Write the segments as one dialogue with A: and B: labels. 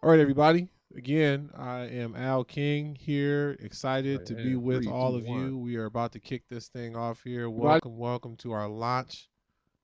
A: All right, everybody. Again, I am Al King here, excited to be
B: And
A: with
B: three, two,
A: all of
B: one.
A: you. We are about to kick this thing off here.
B: Everybody,
A: Welcome to our launch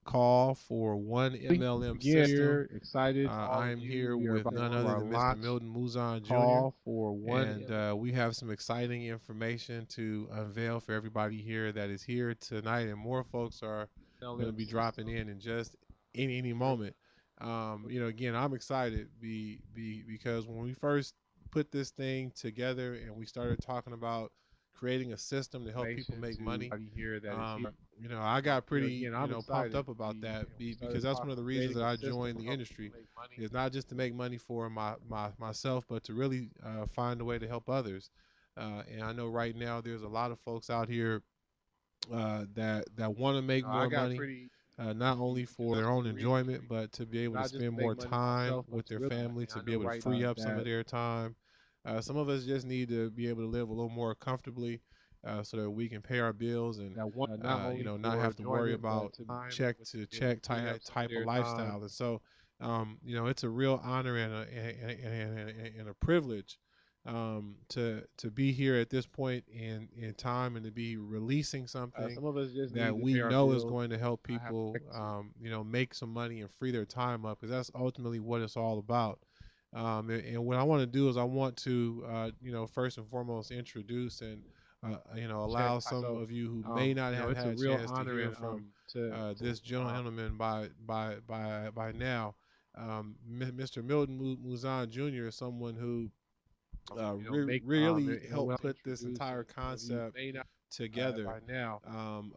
A: call for 1mlm
B: again,
A: system.
B: here, excited. All
A: I
B: of
A: am
B: you,
A: here
B: we are
A: with
B: about
A: none
B: to
A: other
B: our
A: than Mr.
B: launch
A: Milton Muzan Jr.
B: call for
A: And we have some exciting information to unveil for everybody here that is here tonight, and more folks are going to
B: 1LM
A: be dropping
B: system.
A: in just any moment. Again, I'm excited because when we first put this thing together and we started talking about creating a system to help people
B: Information
A: make
B: to
A: money,
B: everybody here that is here.
A: I got pretty,
B: Again, I'm
A: pumped
B: excited.
A: up about that
B: We started
A: because that's one
B: talking
A: of the
B: about
A: reasons
B: creating
A: that
B: a
A: I
B: system
A: joined
B: to
A: the
B: help people
A: industry.
B: make money.
A: Is not just to make money for myself, but to really find a way to help others. And I know right now there's a lot of folks out here that want to make
B: I
A: more
B: got
A: money,
B: pretty
A: not only
B: because
A: for
B: that's
A: their
B: one of
A: own
B: the reasons.
A: enjoyment, but to be able to
B: Not just to
A: spend
B: make
A: more
B: money for
A: time
B: myself, but
A: with
B: to
A: their
B: really,
A: family,
B: and
A: to
B: I
A: be
B: know
A: able to
B: right
A: free up some of
B: that
A: their time. Some of us just need to be able to live a little more comfortably, so that we can pay our bills and
B: that one not only
A: not
B: for
A: have to worry
B: enjoyment, but
A: about
B: to time
A: check
B: with
A: to
B: to be able to
A: check
B: free up some of
A: type of
B: their time.
A: lifestyle. And so, it's a real honor and a privilege to be here at this point in time and to be releasing something
B: Some of us just
A: that
B: need to
A: we
B: pay our
A: know is
B: bills.
A: going to help
B: I have
A: people,
B: to.
A: make some money and free their time up, because that's ultimately what it's all about. And what I want to do is I want to, first and foremost introduce and,
B: Check.
A: allow some
B: So,
A: of you who may not have
B: it's
A: had
B: a
A: a
B: real
A: chance to
B: honor
A: hear
B: and
A: from
B: to
A: this gentleman by now. Mr. Milton Muzan Jr. is someone who
B: make
A: really
B: and when
A: helped
B: I
A: put this
B: introduce and
A: entire
B: some of you
A: concept
B: may not
A: together,
B: by now.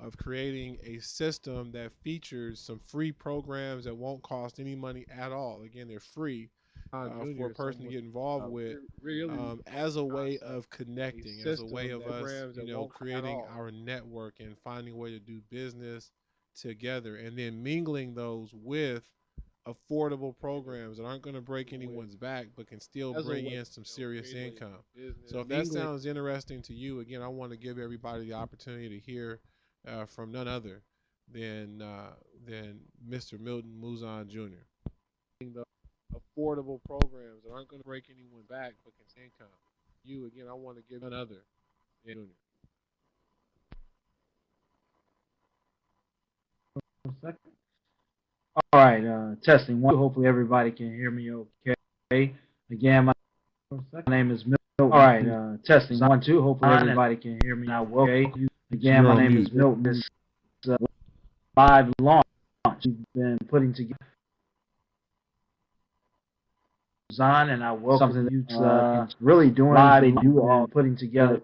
A: of creating a system that features some free programs that won't cost any money at all. Again, they're free for
B: Junior
A: a
B: is
A: person to
B: someone
A: get involved with,
B: really
A: as a way
B: concept
A: of
B: a
A: connecting, as a way
B: system
A: of
B: that
A: us,
B: programs that won't at
A: creating
B: all.
A: our network and finding a way to do business together, and then mingling those with affordable programs that aren't going to break
B: With
A: anyone's back but can still
B: as a
A: bring
B: way,
A: in some serious
B: create a way to
A: income.
B: do business,
A: So if that
B: mingling.
A: sounds interesting to you, again, I want to give everybody the opportunity to hear from none other than Mr. Milton Muzan Jr.
B: The affordable programs that aren't going to break anyone back but can income. You again, I want to give another Junior.
C: All right, testing one. Hopefully everybody can hear me okay. Again, my name is Milton. All right, testing 1 2. Hopefully everybody can hear me. I welcome you. Again,
B: You're
C: my
B: on
C: name
B: mute.
C: is Milton. This live launch we've been putting together design, and I welcome something you to really doing live. They do all putting together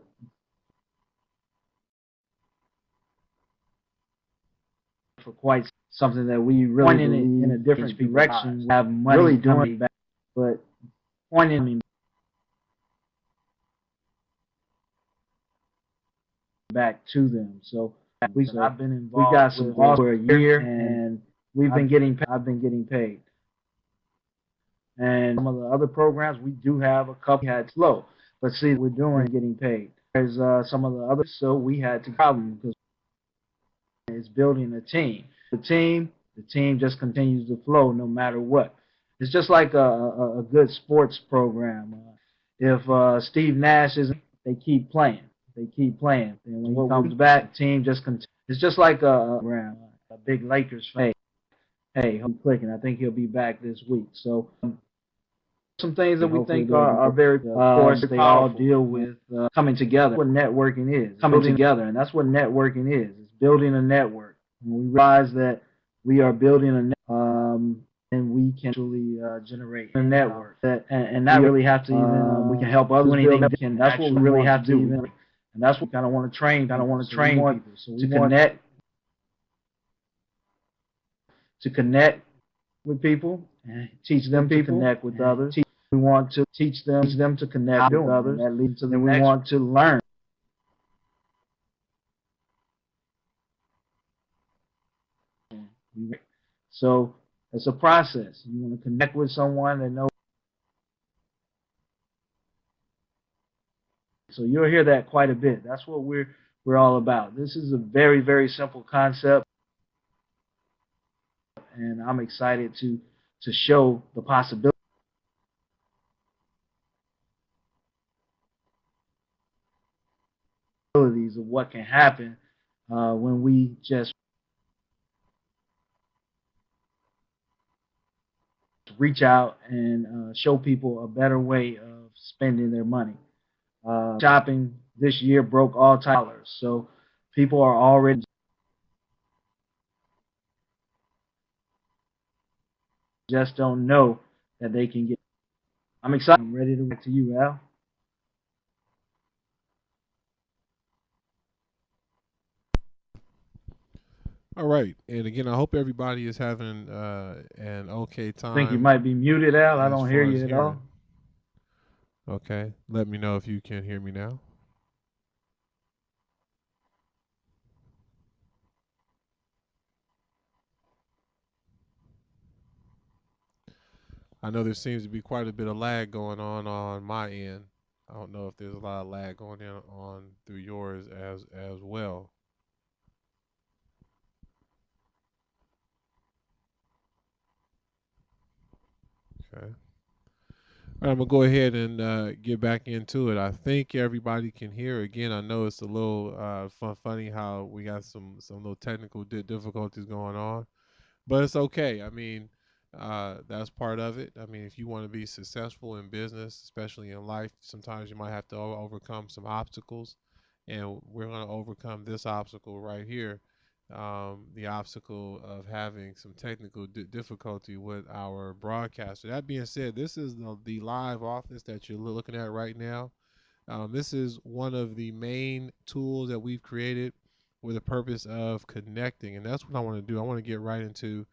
C: for quite something that we really pointing it in a different direction. We have money really doing back, but pointing back to them. So I've been involved. We got some for a year, and I've been getting paid. And some of the other programs we do have a couple had slow, but see we're doing getting paid. There's some of the others, so we had to problem because it's building a team. The team just continues to flow no matter what. It's just like a good sports program. If Steve Nash isn't, they keep playing. They keep playing. And when he comes back, the team just continues. It's just like a big Lakers fan. Hey, he'll be clicking. I think he'll be back this week. So some things that we think are very, of course, they all deal with coming together. What networking is, coming together, and that's what networking is. It's building a network. And we realize that we are building a network, and we can actually generate a network that, and not really have to even we can help others do anything. That's what we really have to even, and that's what we kind of want to train. People. So we to connect with people and teach them to connect with others. We want to teach them to connect with others. That leads to the next. We want to learn. So it's a process. You want to connect with someone that knows. So you'll hear that quite a bit. That's what we're all about. This is a very, very simple concept, and I'm excited to show the possibility abilities of what can happen when we just reach out and show people a better way of spending their money. Shopping this year broke all time dollars, so people are already just don't know that they can get. I'm excited. I'm ready to get to you, Al.
A: All right, and again, I hope everybody is having an okay
C: I think you
A: time
C: might be muted, Al. I
A: as
C: don't hear
A: far as
C: you at
A: hearing.
C: all.
A: Okay, let me know if you can hear me now. I know there seems to be quite a bit of lag going on my end. I don't know if there's a lot of lag going on through yours as well. Okay. All right, I'm gonna go ahead and get back into it. I think everybody can hear. Again, I know it's a little funny how we got some little technical difficulties going on, but it's okay. I mean, that's part of it. I mean, if you want to be successful in business, especially in life, sometimes you might have to overcome some obstacles, and we're going to overcome this obstacle right here. The obstacle of having some technical difficulty with our broadcaster. That being said, this is the live office that you're looking at right now. This is one of the main tools that we've created with the purpose of connecting, and that's what I want to do. I want to get right into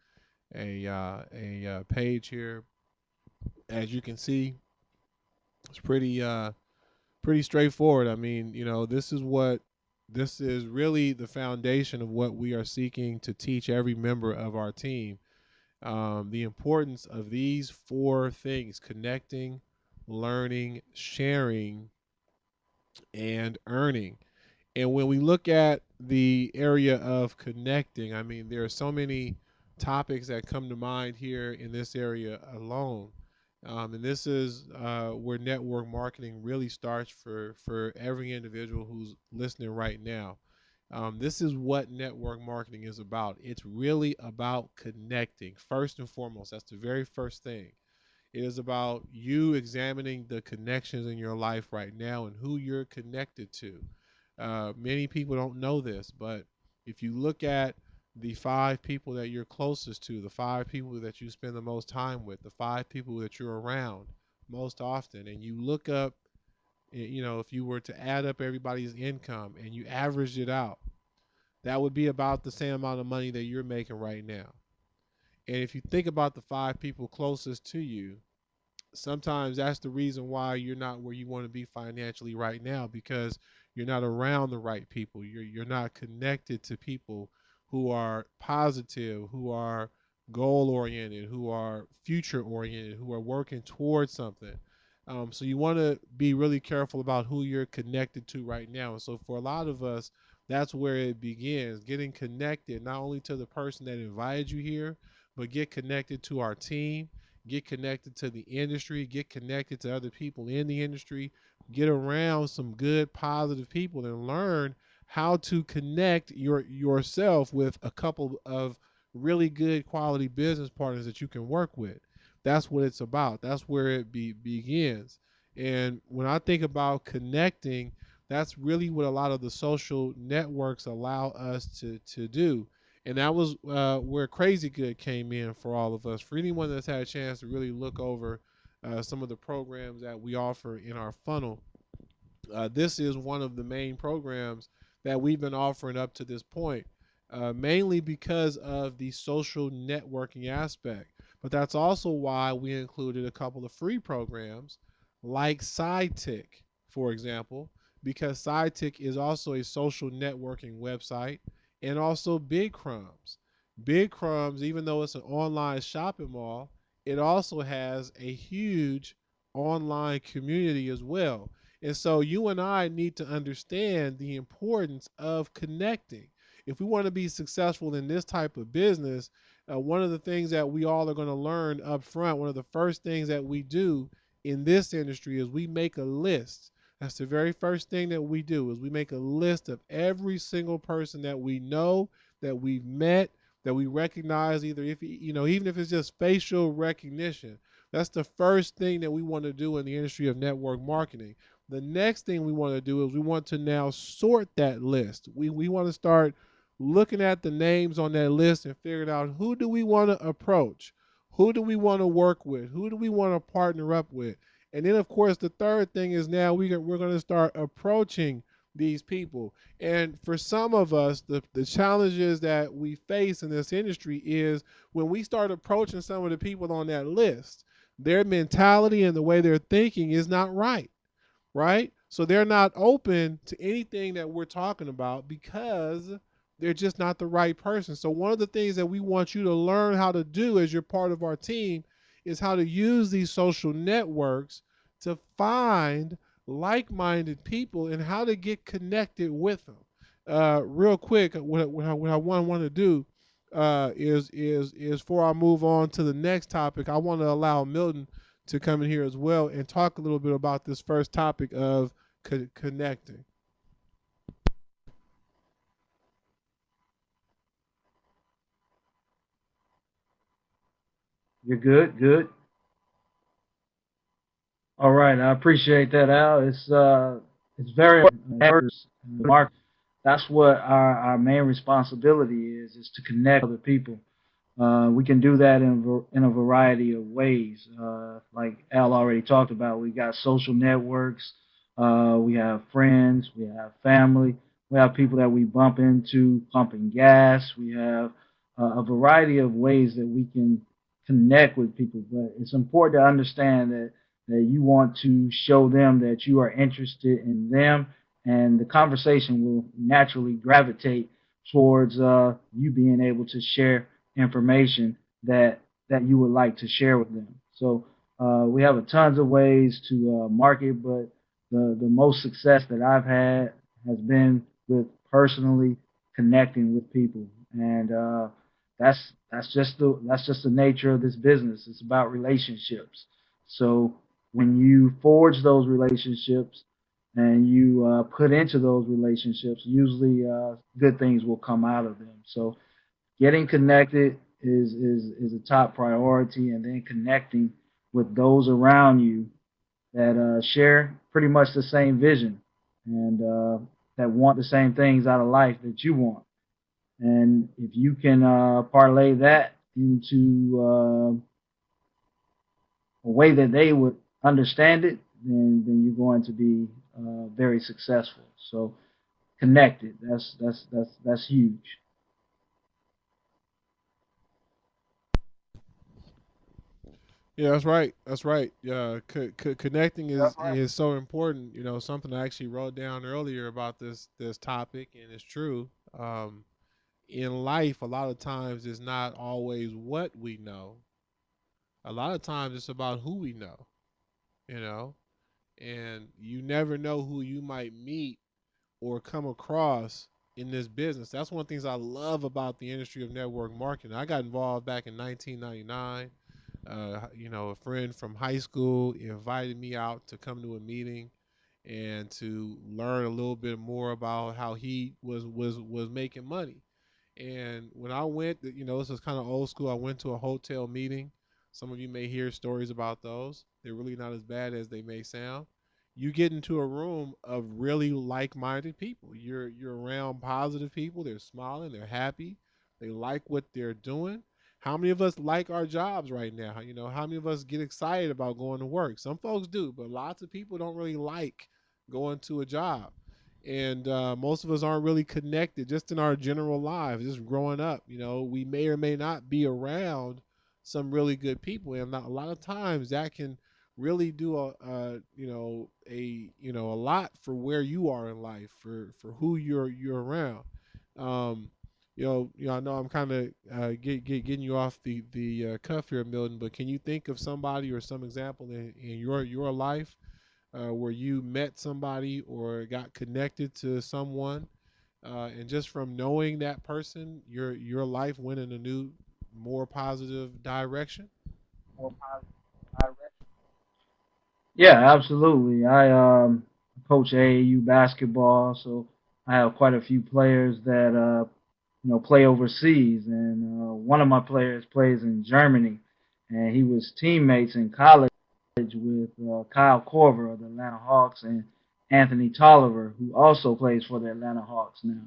A: a page here. As you can see, it's pretty straightforward. I mean, this is really the foundation of what we are seeking to teach every member of our team. The importance of these four things: connecting, learning, sharing, and earning. And when we look at the area of connecting, I mean, there are so many topics that come to mind here in this area alone. And this is where network marketing really starts for every individual who's listening right now. This is what network marketing is about. It's really about connecting, first and foremost. That's the very first thing. It is about you examining the connections in your life right now and who you're connected to. Many people don't know this, but if you look at the five people that you're closest to, the five people that you spend the most time with, the five people that you're around most often, and you look up, if you were to add up everybody's income and you average it out, that would be about the same amount of money that you're making right now. And if you think about the five people closest to you, sometimes that's the reason why you're not where you want to be financially right now, because you're not around the right people. You're not connected to people who are positive, who are goal oriented, who are future oriented, who are working towards something. So you want to be really careful about who you're connected to right now. And so for a lot of us, that's where it begins, getting connected not only to the person that invited you here, but get connected to our team, get connected to the industry, get connected to other people in the industry, get around some good positive people and learn how to connect yourself with a couple of really good quality business partners that you can work with. That's what it's about. That's where it begins. And when I think about connecting, that's really what a lot of the social networks allow us to do. And that was where Crazy Good came in for all of us. For anyone that's had a chance to really look over some of the programs that we offer in our funnel, this is one of the main programs that we've been offering up to this point, mainly because of the social networking aspect. But that's also why we included a couple of free programs like SideTick, for example, because SideTick is also a social networking website, and also Big Crumbs. Big Crumbs, even though it's an online shopping mall, it also has a huge online community as well. And so you and I need to understand the importance of connecting. If we want to be successful in this type of business, one of the things that we all are going to learn up front, one of the first things that we do in this industry is we make a list. That's the very first thing that we do is we make a list of every single person that we know, that we've met, that we recognize, either if even if it's just facial recognition. That's the first thing that we want to do in the industry of network marketing. The next thing we want to do is we want to now sort that list. We want to start looking at the names on that list and figuring out who do we want to approach, who do we want to work with, who do we want to partner up with. And then, of course, the third thing is now we're going to start approaching these people. And for some of us, the challenges that we face in this industry is when we start approaching some of the people on that list, their mentality and the way they're thinking is not right, right? So they're not open to anything that we're talking about because they're just not the right person. So one of the things that we want you to learn how to do as you're part of our team is how to use these social networks to find like-minded people and how to get connected with them. Real quick, what I want to do is before I move on to the next topic, I want to allow Milton to come in here as well and talk a little bit about this first topic of connecting.
C: You're good, good. All right, I appreciate that, Al. It's very important. That's what our main responsibility is to connect with other people. We can do that in a variety of ways. Like Al already talked about, we got social networks, we have friends, we have family, we have people that we bump into pumping gas. We have a variety of ways that we can connect with people. But it's important to understand that you want to show them that you are interested in them, and the conversation will naturally gravitate towards you being able to share information that you would like to share with them. So we have a tons of ways to market, but the most success that I've had has been with personally connecting with people, and that's just the nature of this business. It's about relationships. So when you forge those relationships and you put into those relationships, usually good things will come out of them. So getting connected is a top priority, and then connecting with those around you that share pretty much the same vision and that want the same things out of life that you want. And if you can parlay that into a way that they would understand it, then you're going to be very successful. So connected, that's huge.
A: Yeah, that's right. That's right. Connecting is so important. You know, something I actually wrote down earlier about this topic, and it's true. Um, in life, a lot of times it's not always what we know. A lot of times it's about who we know. You know, and you never know who you might meet or come across in this business. That's one of the things I love about the industry of network marketing. I got involved back in 1999. A friend from high school invited me out to come to a meeting and to learn a little bit more about how he was making money. And when I went, this was kind of old school. I went to a hotel meeting. Some of you may hear stories about those. They're really not as bad as they may sound. You get into a room of really like-minded people. You're around positive people. They're smiling. They're happy. They like what they're doing. How many of us like our jobs right now? How many of us get excited about going to work? Some folks do, but lots of people don't really like going to a job. And most of us aren't really connected just in our general lives, just growing up. We may or may not be around some really good people, and a lot of times that can really do a lot for where you are in life, for who you're around. Um, I know I'm kind of getting you off the cuff here, Milton, but can you think of somebody or some example in your life where you met somebody or got connected to someone, and just from knowing that person, your life went in a new, more positive direction?
C: Yeah, absolutely. I coach AAU basketball, so I have quite a few players that play overseas, and one of my players plays in Germany, and he was teammates in college with Kyle Korver of the Atlanta Hawks and Anthony Tolliver, who also plays for the Atlanta Hawks now.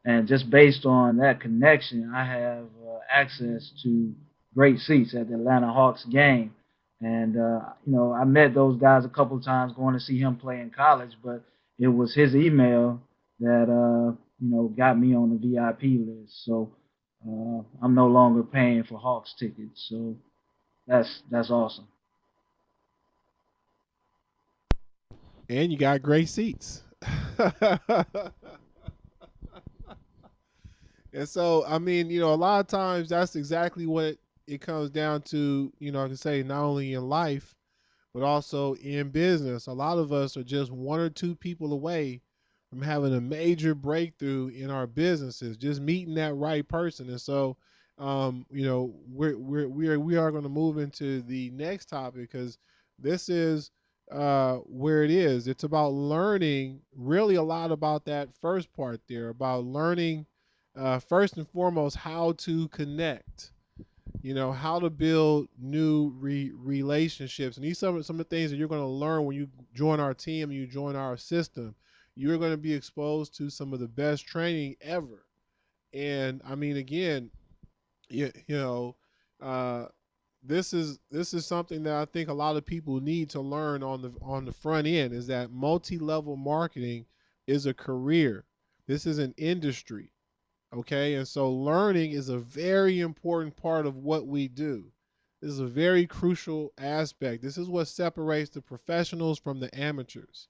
C: And just based on that connection, I have access to great seats at the Atlanta Hawks game. And I met those guys a couple of times going to see him play in college, but it was his email that got me on the VIP list. So I'm no longer paying for Hawks tickets. So that's awesome.
A: And you got great seats. And so, I mean, a lot of times that's exactly what it comes down to, I can say not only in life, but also in business. A lot of us are just one or two people away from having a major breakthrough in our businesses, just meeting that right person. And so, we are going to move into the next topic because this is where it is. It's about learning really a lot about that first part there, about learning first and foremost how to connect, how to build new relationships. And these are some of the things that you're going to learn when you join our team and you join our system. You're going to be exposed to some of the best training ever. And I mean, again, you know, uh, this is something that I think a lot of people need to learn on the front end is that multi-level marketing is a career. This is an industry. Okay, and so learning is a very important part of what we do. This is a very crucial aspect. This is what separates the professionals from the amateurs.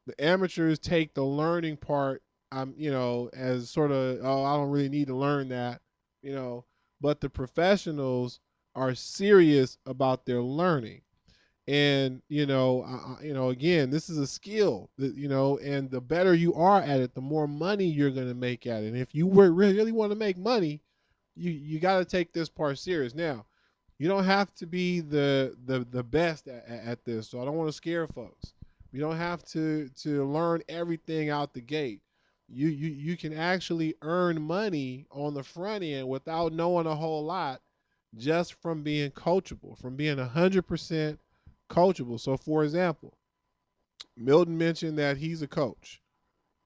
A: The amateurs take the learning part, as sort of, oh, I don't really need to learn that, you know, but the professionals are serious about their learning. And again, this is a skill that, and the better you are at it, the more money you're going to make at it. And if you really want to make money, you got to take this part serious. Now, you don't have to be the best at this, so I don't want to scare folks. You don't have to learn everything out the gate. You can actually earn money on the front end without knowing a whole lot, just from being coachable, from being 100% coachable. So, for example, Milton mentioned that he's a coach.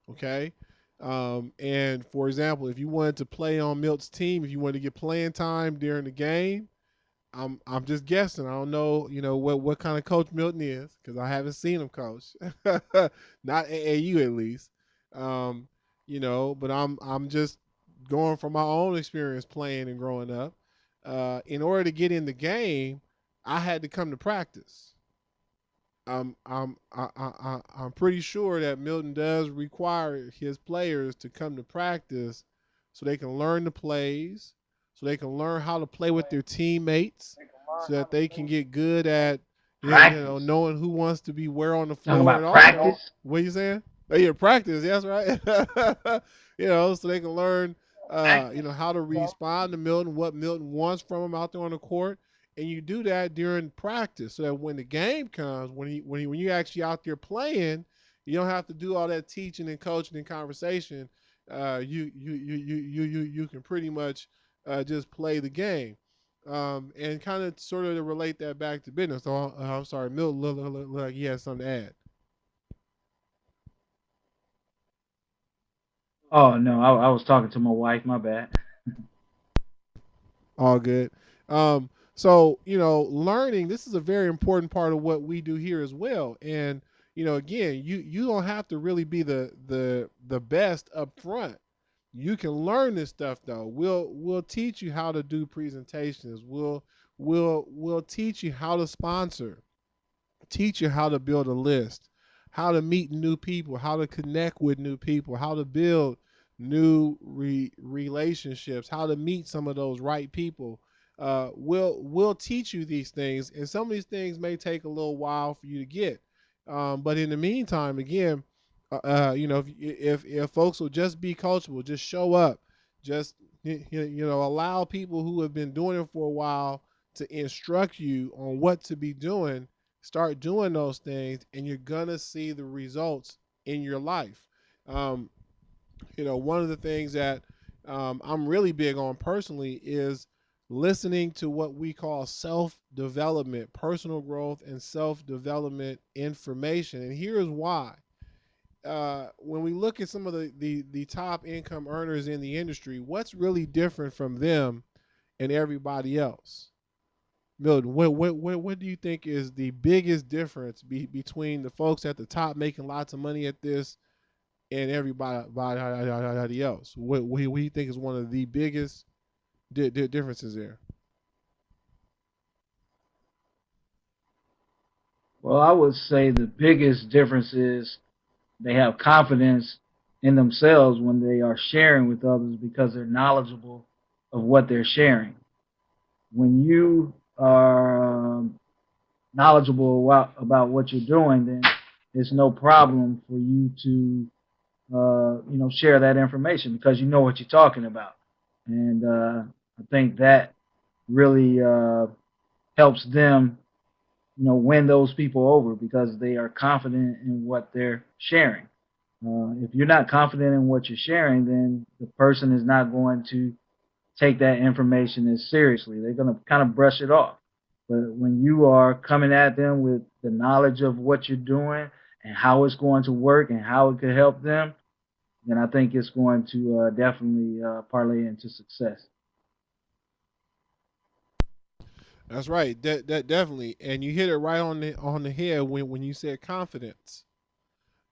A: Okay. And for example, if you wanted to play on Milt's team, if you wanted to get playing time during the game, I'm just guessing. I don't know, what kind of coach Milton is because I haven't seen him coach, not AAU at least. Um, but I'm just going from my own experience playing and growing up. In order to get in the game, I had to come to practice. I'm pretty sure that Milton does require his players to come to practice so they can learn the plays, so they can learn how to play with their teammates, so that they can get good at
C: Practice.
A: knowing who wants to be where on the
C: Talking
A: floor, and
C: about
A: also
C: practice.
A: what are you saying? Oh, yeah, practice. Yes, right. So they can learn
C: Practice.
A: how to respond to Milton, what Milton wants from them out there on the court, and you do that during practice so that when the game comes, when you actually out there playing, you don't have to do all that teaching and coaching and conversation. You can pretty much just play the game. And kind of sort of to relate that back to business. So I'm sorry, Milton looked like he has something to add.
C: Oh no, I was talking to my wife. My bad.
A: All good. So learning, this is a very important part of what we do here as well. And again, you don't have to really be the best up front. You can learn this stuff though. We'll teach you how to do presentations. We'll teach you how to sponsor, teach you how to build a list, how to meet new people, how to connect with new people, how to build new relationships, how to meet some of those right people. We'll teach you these things, and some of these things may take a little while for you to get. But in the meantime, again, if folks will just be coachable, just show up, just allow people who have been doing it for a while to instruct you on what to be doing. Start doing those things, and you're gonna see the results in your life. Um, one of the things that I'm really big on personally is listening to what we call self development, personal growth, and self development information. And here's why. When we look at some of the top income earners in the industry, what's really different from them and everybody else? Milton, what do you think is the biggest difference between the folks at the top making lots of money at this and everybody else? What do you think is one of the biggest differences there?
C: Well, I would say the biggest difference is they have confidence in themselves when they are sharing with others because they're knowledgeable of what they're sharing. When you are knowledgeable about what you're doing, then it's no problem for you to share that information because you know what you're talking about. And I think that really helps them, win those people over because they are confident in what they're sharing. If you're not confident in what you're sharing, then the person is not going to take that information as seriously. They're going to kind of brush it off. But when you are coming at them with the knowledge of what you're doing and how it's going to work and how it could help them, then I think it's going to definitely parlay into success.
A: That's right. That definitely, and you hit it right on the head when you said confidence.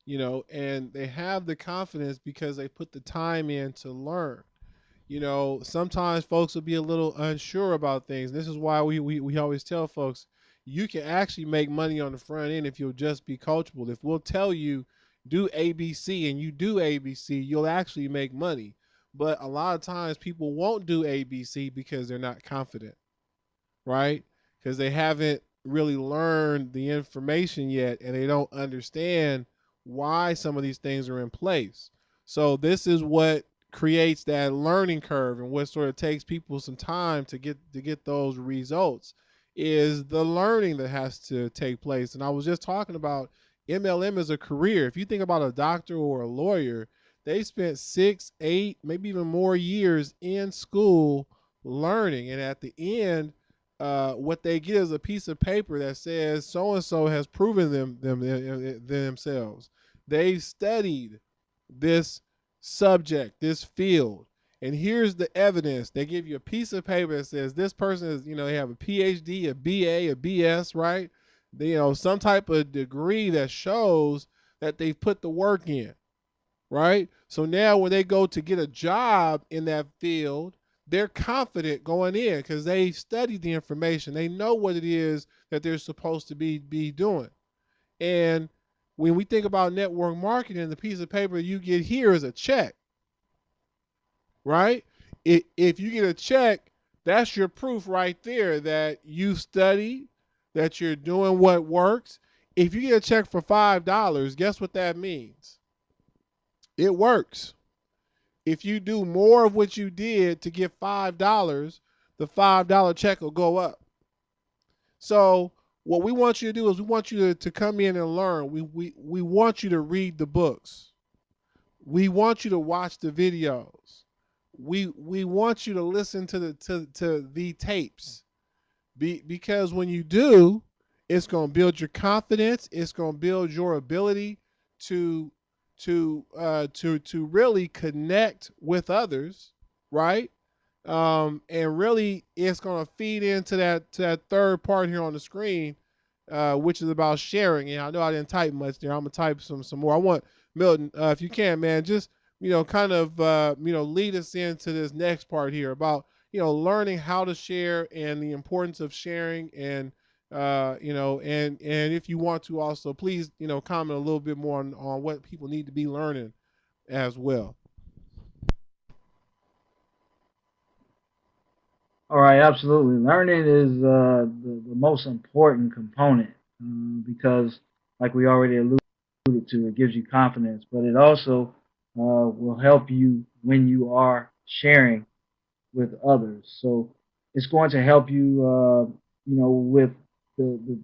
A: And they have the confidence because they put the time in to learn. Sometimes folks will be a little unsure about things. This is why we always tell folks you can actually make money on the front end if you'll just be coachable. If we'll tell you do ABC and you do ABC, you'll actually make money. But a lot of times people won't do ABC because they're not confident, right? Because they haven't really learned the information yet and they don't understand why some of these things are in place. So this is what creates that learning curve and what sort of takes people some time to get those results is the learning that has to take place. And I was just talking about MLM as a career. If you think about a doctor or a lawyer, they spent 6, 8, maybe even more years in school learning, and at the end what they get is a piece of paper that says so and so has proven themselves. They studied this subject, this field, and here's the evidence. They give you a piece of paper that says this person is, they have a PhD, a BA, a BS, right? Some type of degree that shows that they've put the work in, right? So now when they go to get a job in that field, they're confident going in because they studied the information. They know what it is that they're supposed to be doing. And when we think about network marketing, the piece of paper you get here is a check, right? If you get a check, that's your proof right there that you studied, that you're doing what works. If you get a check for $5, guess what that means? It works. If you do more of what you did to get $5, the $5 check will go up. So what we want you to do is we want you to come in and learn. We want you to read the books. We want you to watch the videos. We want you to listen to the tapes. Because when you do, it's going to build your confidence. It's going to build your ability to to really connect with others, right? And really, it's going to feed into that third part here on the screen, which is about sharing. And I know I didn't type much there. I'm gonna type some more. I want Milton, if you can, man, just kind of lead us into this next part here about learning how to share and the importance of sharing, and and if you want to also please comment a little bit more on what people need to be learning as well.
C: All right, absolutely. Learning is the most important component because, like we already alluded to, it gives you confidence, but it also will help you when you are sharing with others. So it's going to help you, with the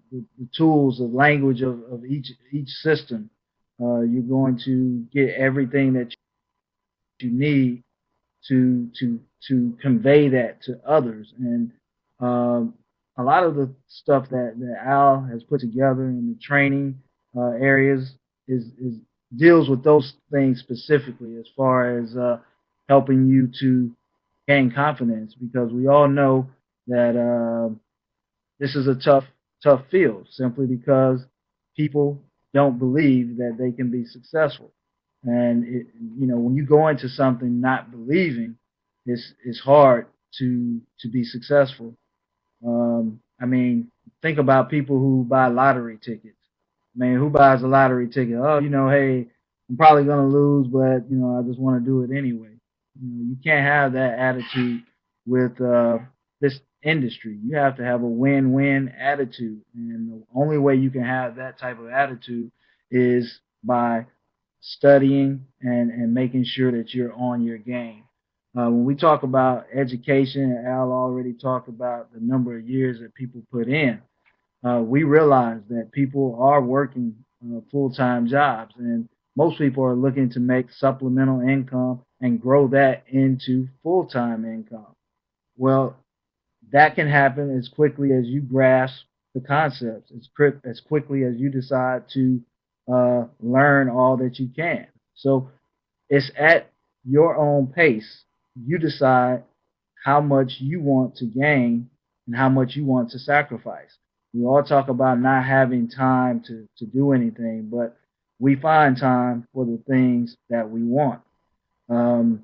C: tools, the language of each system. You're going to get everything that you need to convey that to others. And um, a lot of the stuff that Al has put together in the training areas is deals with those things specifically, as far as helping you to gain confidence, because we all know that this is a tough field, simply because people don't believe that they can be successful. And when you go into something not believing, it's hard to be successful. I mean, think about people who buy lottery tickets. I mean, who buys a lottery ticket? Oh, hey, I'm probably gonna lose, but I just want to do it anyway. You can't have that attitude with this industry. You have to have a win-win attitude, and the only way you can have that type of attitude is by studying and making sure that you're on your game. When we talk about education, Al already talked about the number of years that people put in. We realize that people are working full-time jobs, and most people are looking to make supplemental income and grow that into full-time income. Well, that can happen as quickly as you grasp the concepts, as quickly as you decide to learn all that you can. So it's at your own pace. You decide how much you want to gain and how much you want to sacrifice. We all talk about not having time to do anything, but we find time for the things that we want. Um,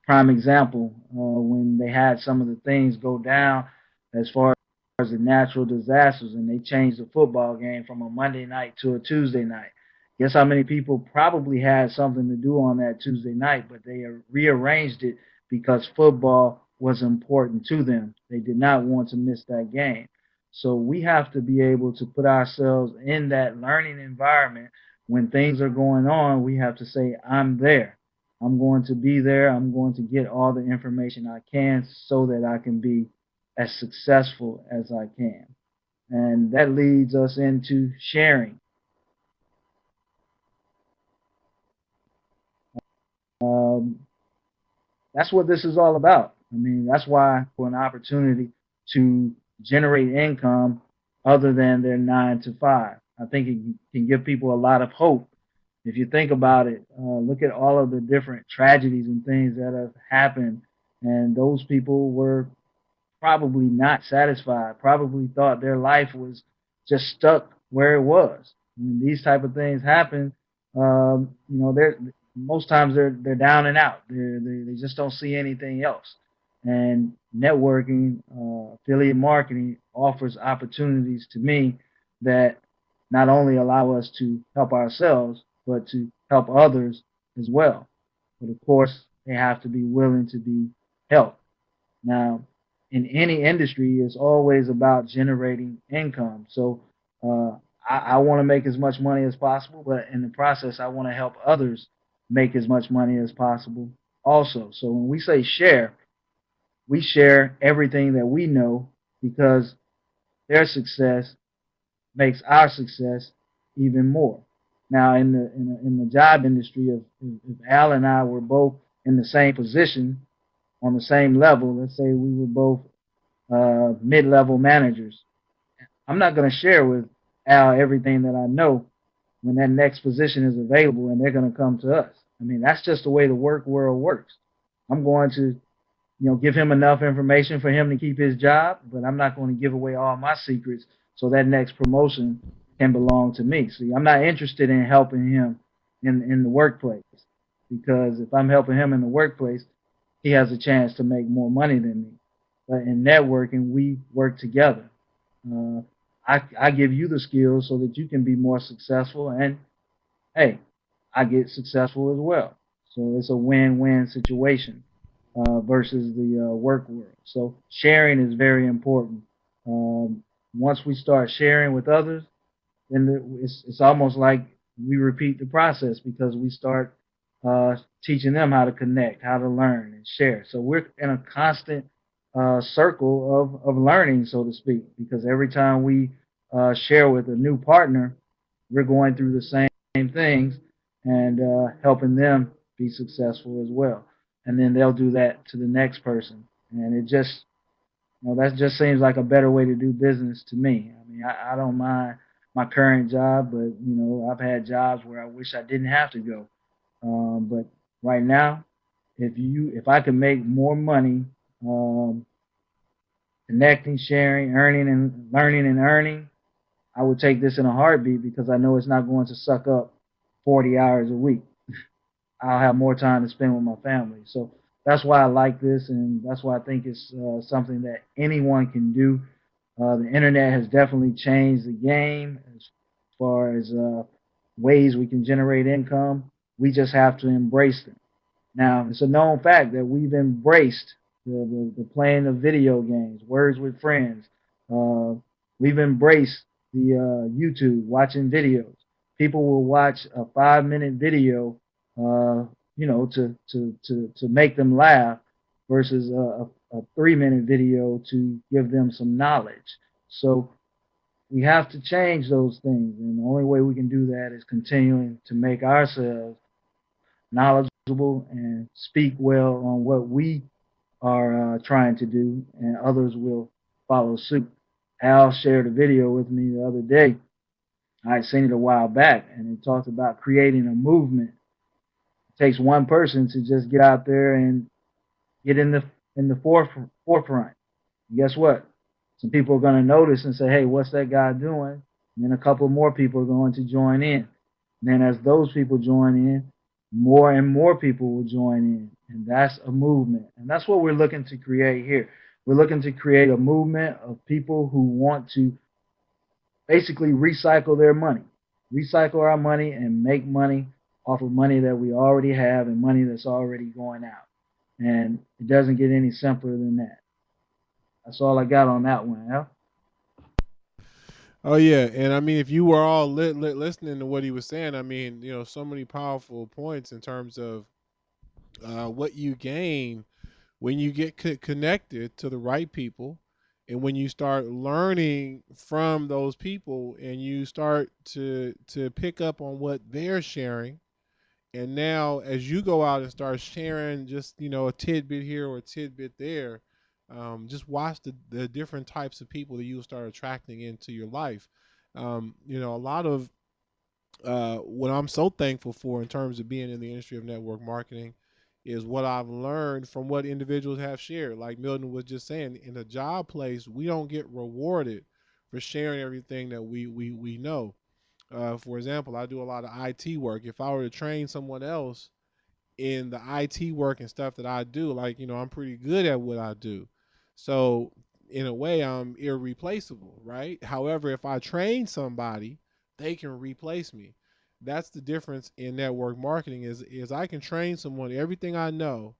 C: Prime example, when they had some of the things go down as far as the natural disasters, and they changed the football game from a Monday night to a Tuesday night. Guess how many people probably had something to do on that Tuesday night, but they rearranged it because football was important to them. They did not want to miss that game. So we have to be able to put ourselves in that learning environment. When things are going on, we have to say, I'm there. I'm going to be there. I'm going to get all the information I can so that I can be as successful as I can. And that leads us into sharing. Um, that's what this is all about. I mean, that's why for an opportunity to generate income other than their 9 to 5. I think it can give people a lot of hope. If you think about it, look at all of the different tragedies and things that have happened, and those people were probably not satisfied, probably thought their life was just stuck where it was. When these type of things happen, they're most times they're down and out. They just don't see anything else. And networking, affiliate marketing offers opportunities to me that not only allow us to help ourselves, but to help others as well. But of course, they have to be willing to be helped. Now, in any industry, it's always about generating income. So I want to make as much money as possible, but in the process, I want to help others make as much money as possible also. So when we say share, we share everything that we know, because their success makes our success even more. Now, in the job industry, if Al and I were both in the same position on the same level, let's say we were both mid-level managers, I'm not going to share with Al everything that I know when that next position is available and they're going to come to us. I mean, that's just the way the work world works. I'm going to, give him enough information for him to keep his job, but I'm not going to give away all my secrets so that next promotion can belong to me. See, I'm not interested in helping him in the workplace, because if I'm helping him in the workplace, he has a chance to make more money than me. But in networking, we work together. Uh, I give you the skills so that you can be more successful, and hey, I get successful as well. So it's a win-win situation versus the work world. So sharing is very important. Once we start sharing with others, then it's almost like we repeat the process, because we start teaching them how to connect, how to learn and share. So we're in a constant circle of learning, so to speak, because every time we share with a new partner, we're going through the same things and helping them be successful as well. And then they'll do that to the next person. And it just, that just seems like a better way to do business to me. I mean, I don't mind my current job, but I've had jobs where I wish I didn't have to go. But right now, if I can make more money, um, connecting, sharing, earning, and learning and earning, I would take this in a heartbeat because I know it's not going to suck up 40 hours a week. I'll have more time to spend with my family. So that's why I like this, and that's why I think it's something that anyone can do. The internet has definitely changed the game as far as ways we can generate income. We just have to embrace them. Now, it's a known fact that we've embraced the playing of video games, words with friends. Uh, we've embraced the YouTube, watching videos. People will watch a 5 minute video, to make them laugh versus a 3 minute video to give them some knowledge. So we have to change those things. And the only way we can do that is continuing to make ourselves knowledgeable and speak well on what we are trying to do, and others will follow suit. Al shared a video with me the other day. I had seen it a while back, and it talked about creating a movement. It takes one person to just get out there and get in the forefront. And guess what? Some people are going to notice and say, "Hey, what's that guy doing?" And then a couple more people are going to join in. And then as those people join in, more and more people will join in, and that's a movement. And that's what we're looking to create here. We're looking to create a movement of people who want to basically recycle their money, recycle our money, and make money off of money that we already have and money that's already going out. And it doesn't get any simpler than that. That's all I got on that one, Al.
A: Oh yeah, and I mean, if you were all listening to what he was saying, I mean, so many powerful points in terms of what you gain when you get connected to the right people, and when you start learning from those people, and you start to pick up on what they're sharing. And now, as you go out and start sharing just a tidbit here or a tidbit there, just watch the different types of people that you'll start attracting into your life. A lot of what I'm so thankful for in terms of being in the industry of network marketing is what I've learned from what individuals have shared. Like Milton was just saying, in a job place, we don't get rewarded for sharing everything that we know. For example, I do a lot of IT work. If I were to train someone else in the IT work and stuff that I do, like, I'm pretty good at what I do. So in a way, I'm irreplaceable, right? However, if I train somebody, they can replace me. That's the difference in network marketing is I can train someone everything I know,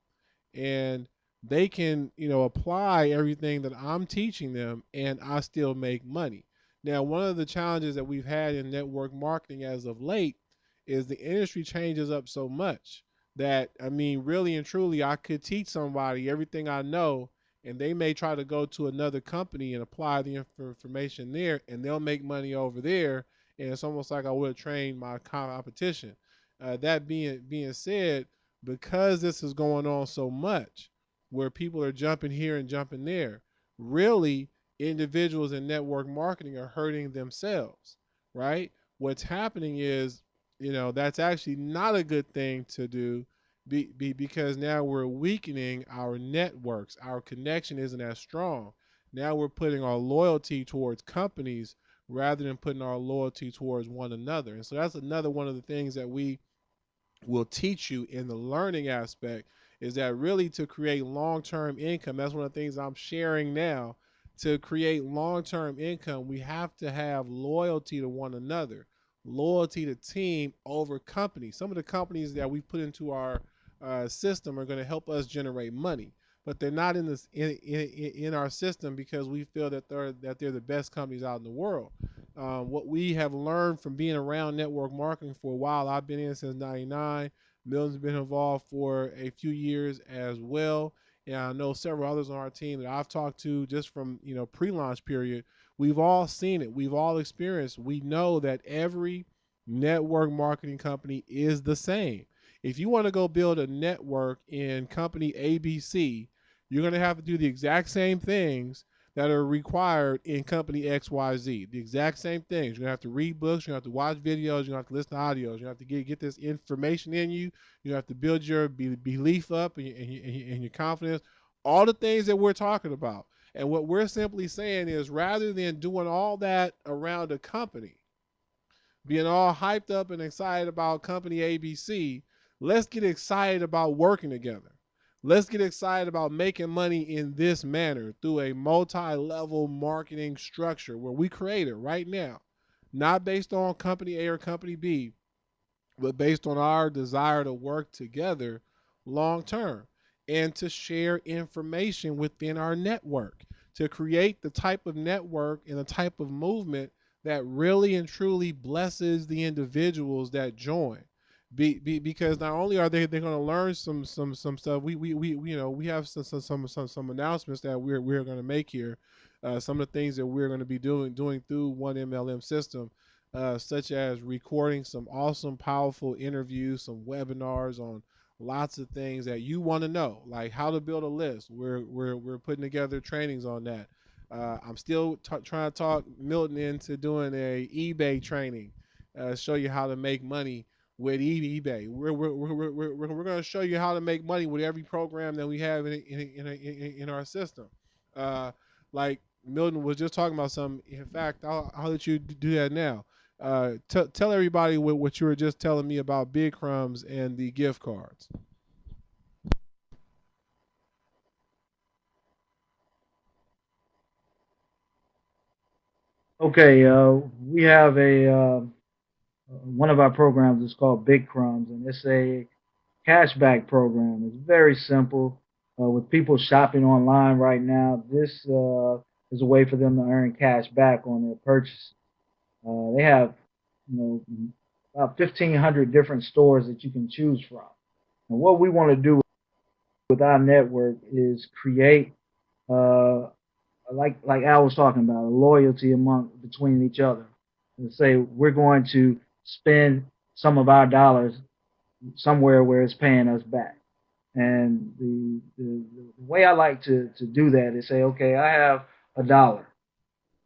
A: and they can apply everything that I'm teaching them, and I still make money. Now, one of the challenges that we've had in network marketing as of late is the industry changes up so much that, I mean, really and truly, I could teach somebody everything I know, and they may try to go to another company and apply the information there, and they'll make money over there, and it's almost like I would have trained my competition. That being said, because this is going on so much, where people are jumping here and jumping there, really individuals in network marketing are hurting themselves, right? What's happening is, that's actually not a good thing to do, because now we're weakening our networks. Our connection isn't as strong. Now we're putting our loyalty towards companies rather than putting our loyalty towards one another. And so that's another one of the things that we will teach you in the learning aspect, is that really to create long-term income, that's one of the things I'm sharing now. To create long-term income, we have to have loyalty to one another, loyalty to team over companies. Some of the companies that we put into our system are going to help us generate money, but they're not in our system because we feel that they're the best companies out in the world. What we have learned from being around network marketing for a while, I've been in since '99. Milton's been involved for a few years as well, and I know several others on our team that I've talked to just from pre-launch period. We've all seen it. We've all experienced. We know that every network marketing company is the same. If you want to go build a network in company ABC, you're going to have to do the exact same things that are required in company XYZ. The exact same things. You're going to have to read books, you're going to have to watch videos, you're going to have to listen to audios, you have to get this information in you, you have to build your belief up and your confidence, all the things that we're talking about. And what we're simply saying is rather than doing all that around a company, being all hyped up and excited about company ABC, let's get excited about working together. Let's get excited about making money in this manner through a multi-level marketing structure where we create it right now, not based on company A or company B, but based on our desire to work together long term and to share information within our network, to create the type of network and the type of movement that really and truly blesses the individuals that join. Because not only are they're going to learn some stuff, we you know we have some announcements that we're going to make here, some of the things that we're going to be doing through 1MLM system, such as recording some awesome, powerful interviews, some webinars on lots of things that you want to know, like how to build a list. We're putting together trainings on that. I'm still trying to talk Milton into doing a eBay training, show you how to make money with eBay. We're going to show you how to make money with every program that we have in our system. Uh, like Milton was just talking about something. In fact, I'll let you do that now. Tell everybody what you were just telling me about Big Crumbs and the gift cards.
C: Okay, we have a one of our programs is called Big Crumbs, and it's a cashback program. It's very simple. With people shopping online right now, this is a way for them to earn cash back on their purchases. They have, you know, about 1,500 different stores that you can choose from. And what we want to do with our network is create, uh, like Al was talking about, a loyalty among between each other. And say we're going to spend some of our dollars somewhere where it's paying us back. And the way I like to do that is say, okay, I have $1.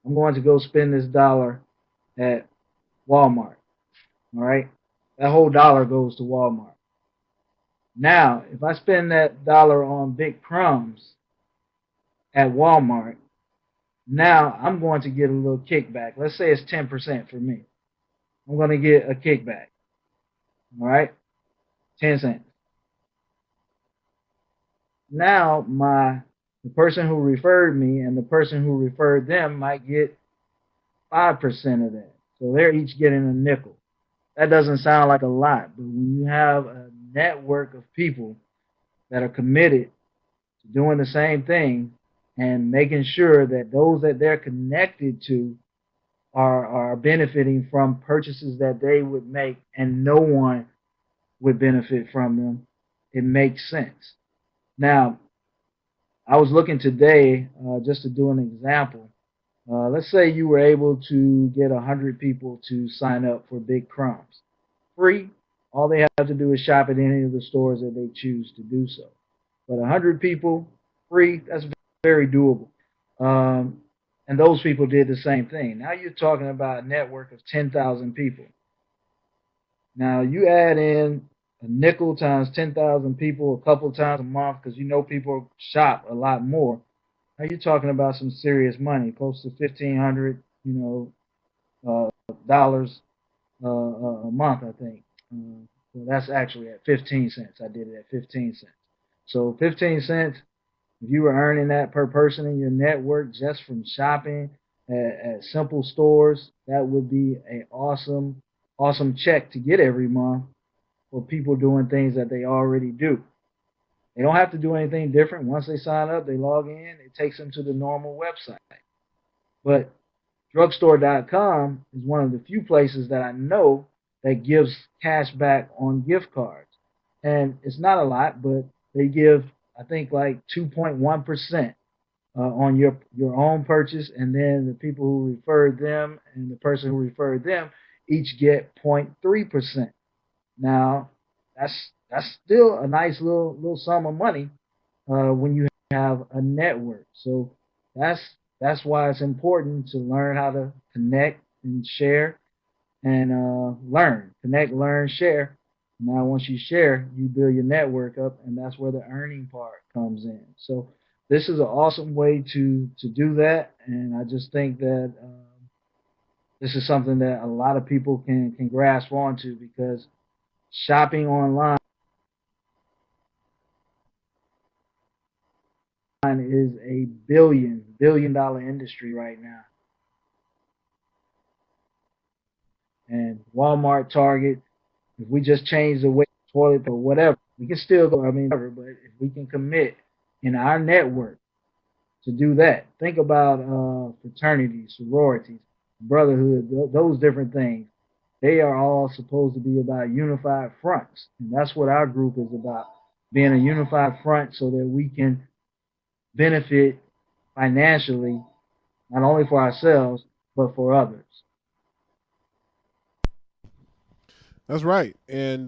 C: I'm going to go spend this dollar at Walmart. All right. That whole dollar goes to Walmart. Now, if I spend that dollar on Big Crumbs at Walmart, now I'm going to get a little kickback. Let's say it's 10% for me. I'm going to get a kickback. All right. 10 cents. Now the person who referred me and the person who referred them might get 5% of that. So they're each getting a nickel. That doesn't sound like a lot, but when you have a network of people that are committed to doing the same thing and making sure that those that they're connected to are benefiting from purchases that they would make and no one would benefit from them, it makes sense. Now, I was looking today just to do an example. Let's say you were able to get 100 people to sign up for Big Crumbs. Free. All they have to do is shop at any of the stores that they choose to do so. But 100 people, free, that's very doable. Um, and those people did the same thing. Now you're talking about a network of 10,000 people. Now you add in a nickel times 10,000 people a couple times a month because you know people shop a lot more. Now you're talking about some serious money, close to 1,500, dollars a month, I think. Well, that's actually at 15 cents. I did it at 15 cents. So 15 cents, if you were earning that per person in your network just from shopping at simple stores, that would be an awesome check to get every month for people doing things that they already do. They don't have to do anything different. Once they sign up, they log in, it takes them to the normal website. But drugstore.com is one of the few places that I know that gives cash back on gift cards. And it's not a lot, but they give, I think, like 2.1% on your own purchase, and then the people who referred them and the person who referred them each get 0.3%. Now, that's still a nice little sum of money when you have a network. So that's that's why it's important to learn how to connect and share and learn, connect, learn, share. Now, once you share, you build your network up, and that's where the earning part comes in. So this is an awesome way to do that, and I just think that this is something that a lot of people can grasp onto because shopping online is a billion dollar industry right now. And Walmart, Target, if we just change the way toilet or whatever, we can still go. I mean, whatever, but if we can commit in our network to do that, think about fraternities, sororities, brotherhood, those different things. They are all supposed to be about unified fronts, and that's what our group is about: being a unified front so that we can benefit financially, not only for ourselves but for others.
A: That's right. And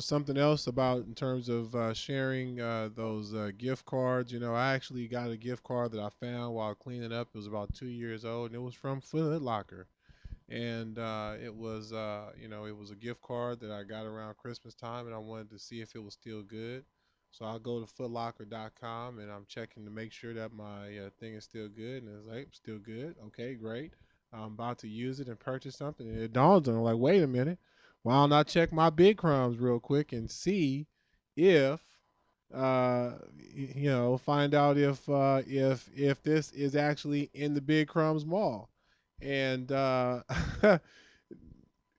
A: something else about in terms of sharing those gift cards. I actually got a gift card that I found while cleaning up. It was about 2 years old, and it was from Foot Locker. And it was a gift card that I got around Christmas time, and I wanted to see if it was still good. So I'll go to footlocker.com and I'm checking to make sure that my thing is still good, and it's like still good. Okay, great. I'm about to use it and purchase something, and it dawns on me like, wait a minute, why don't I check my big crumbs real quick and see if find out if this is actually in the Big Crumbs Mall, and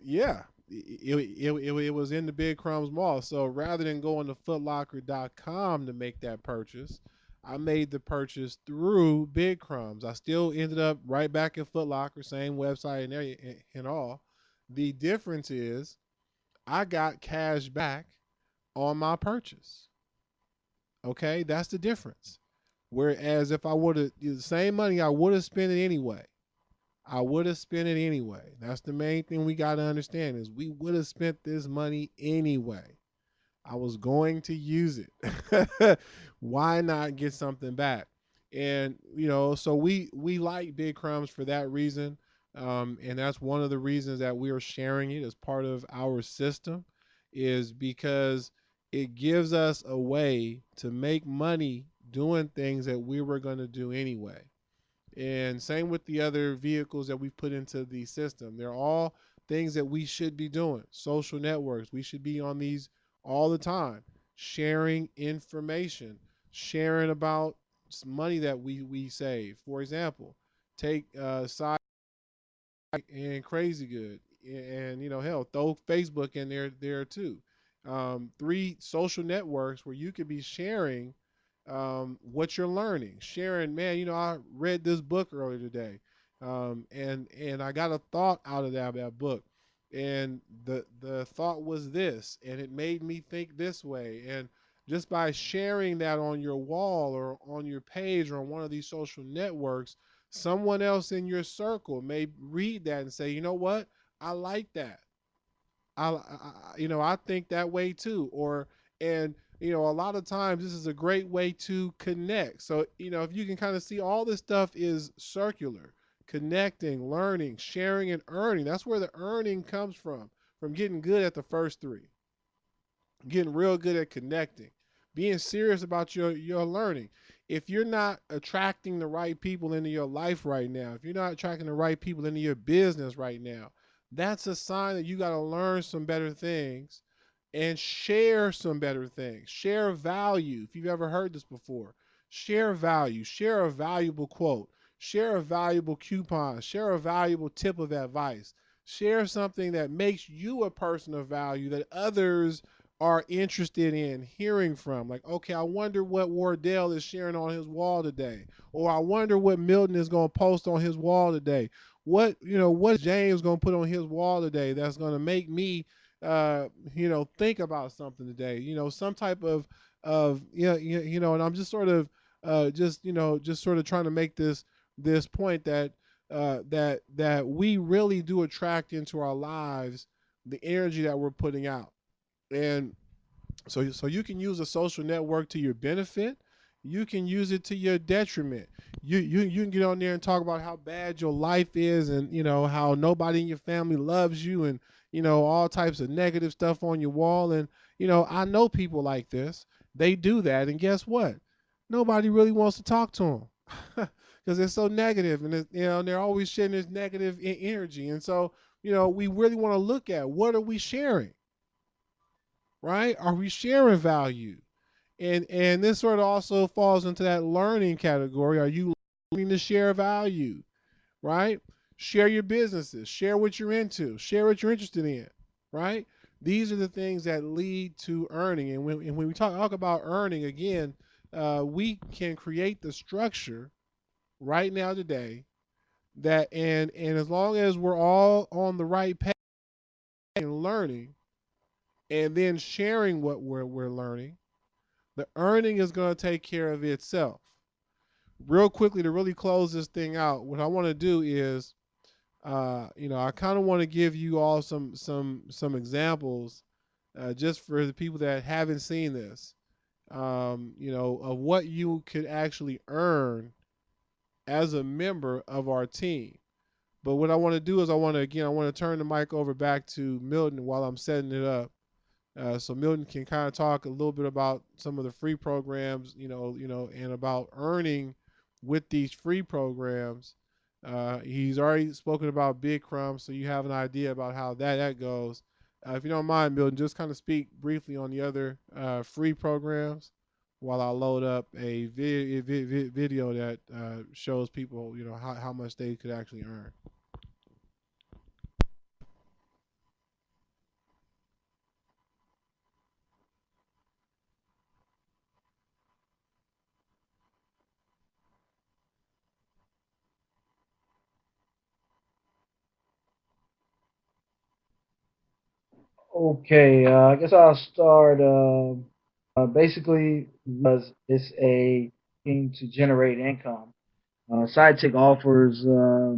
A: yeah, it was in the Big Crumbs Mall. So rather than going to footlocker.com to make that purchase, I made the purchase through Big Crumbs. I still ended up right back in Foot Locker, same website and all. The difference is I got cash back on my purchase. Okay, that's the difference. Whereas if I would have the same money, I would have spent it anyway. I would have spent it anyway. That's the main thing we got to understand is we would have spent this money anyway. I was going to use it. Why not get something back? And so we like Big Crumbs for that reason, and that's one of the reasons that we are sharing it as part of our system, is because it gives us a way to make money doing things that we were going to do anyway. And same with the other vehicles that we put into the system. They're all things that we should be doing. Social networks, we should be on these all the time, sharing information, sharing about money that we save. For example, take side and Crazy Good, and hell, throw Facebook in there too. Three social networks where you could be sharing what you're learning, sharing. Man, I read this book earlier today, and I got a thought out of that book, and the thought was this, and it made me think this way, and just by sharing that on your wall or on your page or on one of these social networks, someone else in your circle may read that and say, you know what, I like that. I think that way too. Or and a lot of times this is a great way to connect. So if you can kind of see, all this stuff is circular: connecting, learning, sharing, and earning. That's where the earning comes from getting good at the first three, getting real good at connecting, being serious about your learning. If you're not attracting the right people into your life right now, if you're not attracting the right people into your business right now, that's a sign that you got to learn some better things and share some better things. Share value. If you've ever heard this before, share value, share a valuable quote, share a valuable coupon, share a valuable tip of advice, share something that makes you a person of value that others are interested in hearing from. Like, okay, I wonder what Wardell is sharing on his wall today, or I wonder what Milton is going to post on his wall today. What James going to put on his wall today that's going to make me, think about something today. Some type of And I'm just sort of, just sort of trying to make this point that that we really do attract into our lives the energy that we're putting out. And so you can use a social network to your benefit. You can use it to your detriment. You can get on there and talk about how bad your life is, and how nobody in your family loves you, and all types of negative stuff on your wall. And I know people like this. They do that, and guess what? Nobody really wants to talk to them because they're so negative, and they're always sharing this negative energy. And so we really want to look at, what are we sharing, right? Are we sharing value? And this sort of also falls into that learning category. Are you learning to share value, right? Share your businesses, share what you're into, share what you're interested in, right? These are the things that lead to earning. And when we talk about earning, again, we can create the structure right now today that, and as long as we're all on the right path and learning, and then sharing what we're learning, the earning is going to take care of itself. Real quickly, to really close this thing out, what I want to do is, I kind of want to give you all some examples, just for the people that haven't seen this, of what you could actually earn as a member of our team. But what I want to do is, I want to turn the mic over back to Milton while I'm setting it up. So Milton can kind of talk a little bit about some of the free programs, and about earning with these free programs. He's already spoken about Big Crumb, so you have an idea about how that goes. If you don't mind, Milton, just kind of speak briefly on the other free programs while I load up a video that shows people, how much they could actually earn.
C: Okay, I guess I'll start. Basically, it's a thing to generate income. SideTick offers a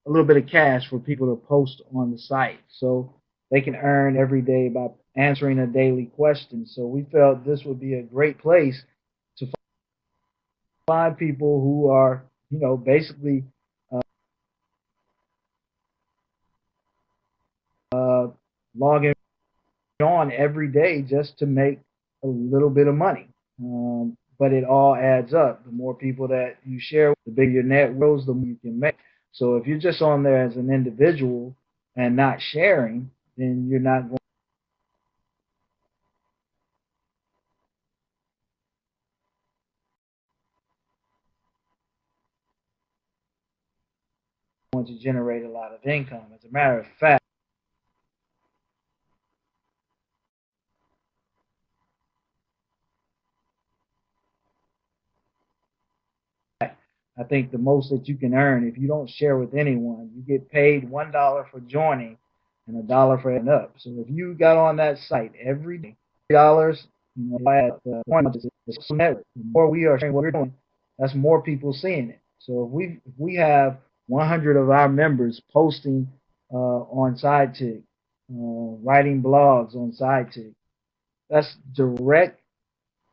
C: little bit of cash for people to post on the site, so they can earn every day by answering a daily question. So we felt this would be a great place to find people who are, basically logging on every day just to make a little bit of money. But it all adds up. The more people that you share, the bigger your net grows, the more you can make. So if you're just on there as an individual and not sharing, then you're not going to generate a lot of income. As a matter of fact, I think the most that you can earn if you don't share with anyone, you get paid $1 for joining and $1 for adding up. So if you got on that site every day, $3, at one network. The more we are sharing what we're doing, that's more people seeing it. So if we have 100 of our members posting on SideTick, writing blogs on SideTick, that's direct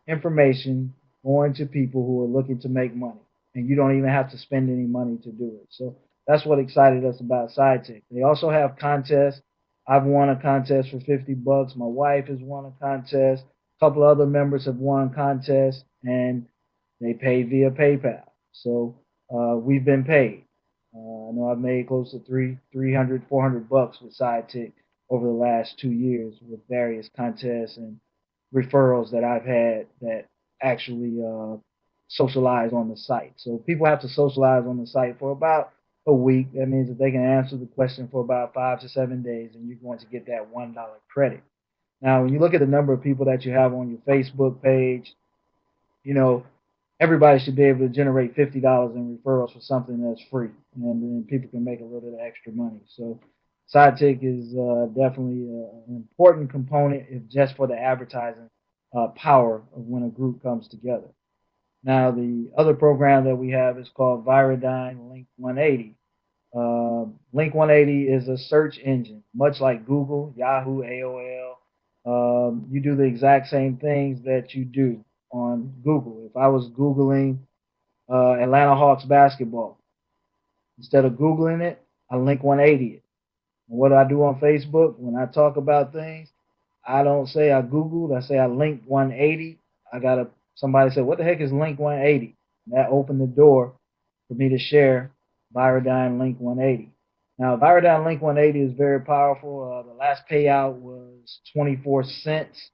C: information going to people who are looking to make money, and you don't even have to spend any money to do it. So that's what excited us about SideTech. They also have contests. I've won a contest for $50. My wife has won a contest. A couple of other members have won contests, and they pay via PayPal. So we've been paid. I know I've made close to 300, $400 with SideTech over the last 2 years with various contests and referrals that I've had that actually socialize on the site. So people have to socialize on the site for about a week. That means that they can answer the question for about 5 to 7 days, and you're going to get that $1 credit. Now, when you look at the number of people that you have on your Facebook page, you know, everybody should be able to generate $50 in referrals for something that's free, and then people can make a little bit of extra money. So, SideTick is definitely an important component, if just for the advertising power of when a group comes together. Now, the other program that we have is called Viridyne Link 180. Link 180 is a search engine, much like Google, Yahoo, AOL. You do the exact same things that you do on Google. If I was Googling Atlanta Hawks basketball, instead of Googling it, I link 180 it. And what do I do on Facebook when I talk about things? I don't say I Googled, I say I linked 180. I got a somebody said, what the heck is link 180? And that opened the door for me to share Viridyne Link 180. Now, Viridyne Link 180 is very powerful. The last payout was 24 cents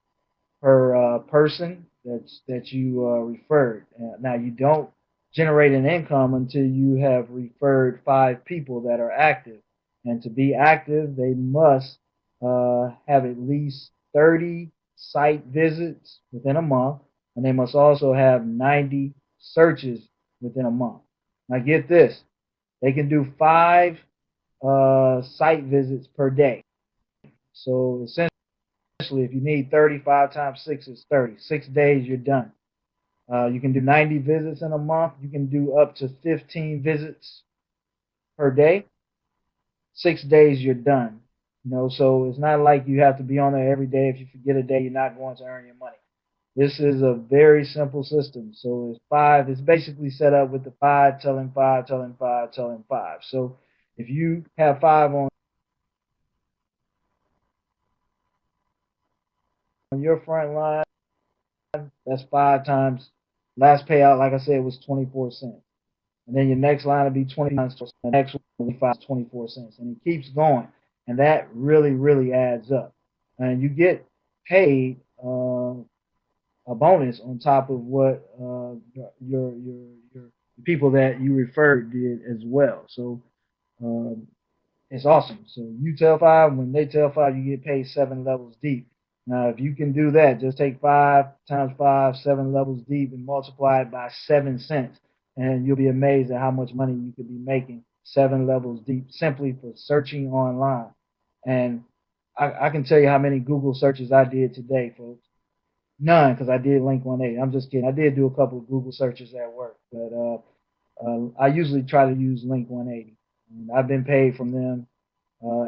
C: per person that you referred. Now, you don't generate an income until you have referred 5 people that are active. And to be active, they must have at least 30 site visits within a month, and they must also have 90 searches within a month. Now, get this, they can do 5 site visits per day. So essentially, if you need 35 times 6 is 30. 6 days, you're done. You can do 90 visits in a month. You can do up to 15 visits per day. 6 days, you're done. So it's not like you have to be on there every day. If you forget a day, you're not going to earn your money. This is a very simple system. So it's five. It's basically set up with the five telling five, telling five, telling five. So if you have 5 on your front line, that's 5 times. Last payout, like I said, was 24 cents. And then your next line will be 20 cents. The next one will be 24 cents. And it keeps going. And that really, really adds up. And you get paid a bonus on top of what your people that you referred did as well. So um, it's awesome. So you tell 5, when they tell 5, you get paid 7 levels deep. Now, if you can do that, just take 5 times 5, 7 levels deep, and multiply it by 7 cents, and you'll be amazed at how much money you could be making 7 levels deep simply for searching online. And I can tell you how many Google searches I did today, folks. None, because I did link 180. I'm just kidding. I did do a couple of Google searches at work, but I usually try to use link 180. And I've been paid from them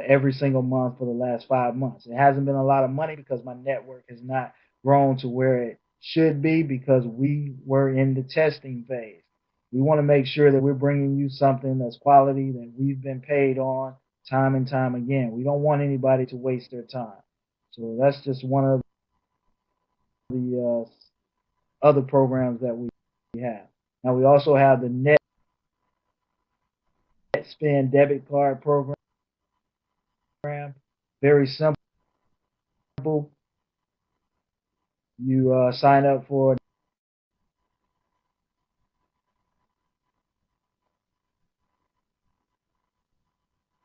C: every single month for the last 5 months. It hasn't been a lot of money because my network has not grown to where it should be because we were in the testing phase. We want to make sure that we're bringing you something that's quality that we've been paid on time and time again. We don't want anybody to waste their time. So that's just one of the other programs that we have. Now we also have the Net Spend debit card program. Very simple. You sign up for a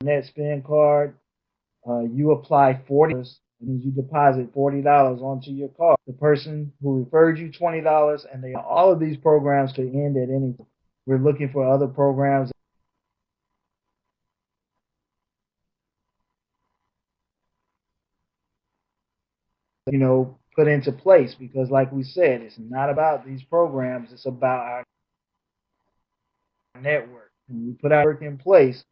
C: Net Spend card. You apply $40. It means you deposit $40 onto your card. The person who referred you $20, and all of these programs could end at any time. We're looking for other programs, put into place because, like we said, it's not about these programs. It's about our network. When we put our network in place,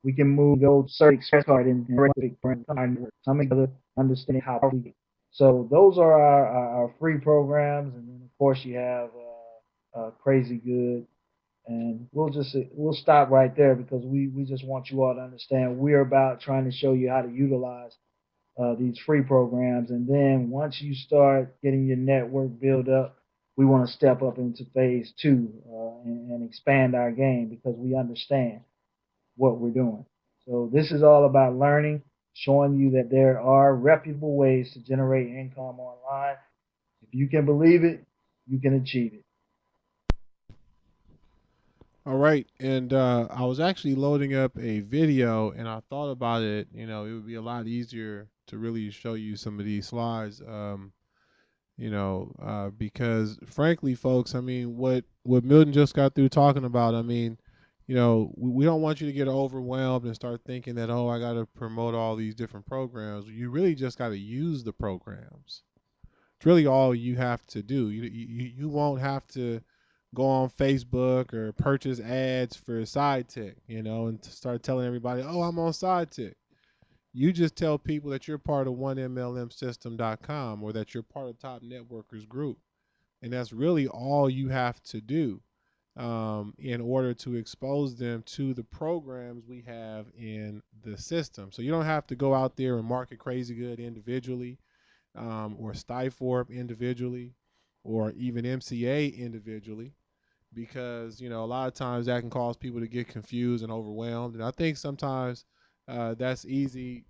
C: we can move the old search express card and our network. Coming together, understanding how we get. So those are our free programs, and then of course you have Crazy Good, and we'll stop right there because we just want you all to understand we're about trying to show you how to utilize these free programs. And then once you start getting your network built up, we want to step up into phase 2 and expand our game because we understand what we're doing. So this is all about learning, showing you that there are reputable ways to generate income online. If you can believe it, you can achieve it.
A: All right, and I was actually loading up a video, and I thought about it. It would be a lot easier to really show you some of these slides. Because frankly, folks, I mean, what Milton just got through talking about, I mean, we don't want you to get overwhelmed and start thinking that, oh, I got to promote all these different programs. You really just got to use the programs. It's really all you have to do. You won't have to go on Facebook or purchase ads for side tech, and to start telling everybody, oh, I'm on side tech. You just tell people that you're part of 1mlmsystem.com or that you're part of Top Networkers Group. And that's really all you have to do in order to expose them to the programs we have in the system. So you don't have to go out there and market Crazy Good individually, or Skyforp individually, or even MCA individually, because a lot of times that can cause people to get confused and overwhelmed. And I think sometimes that's easy,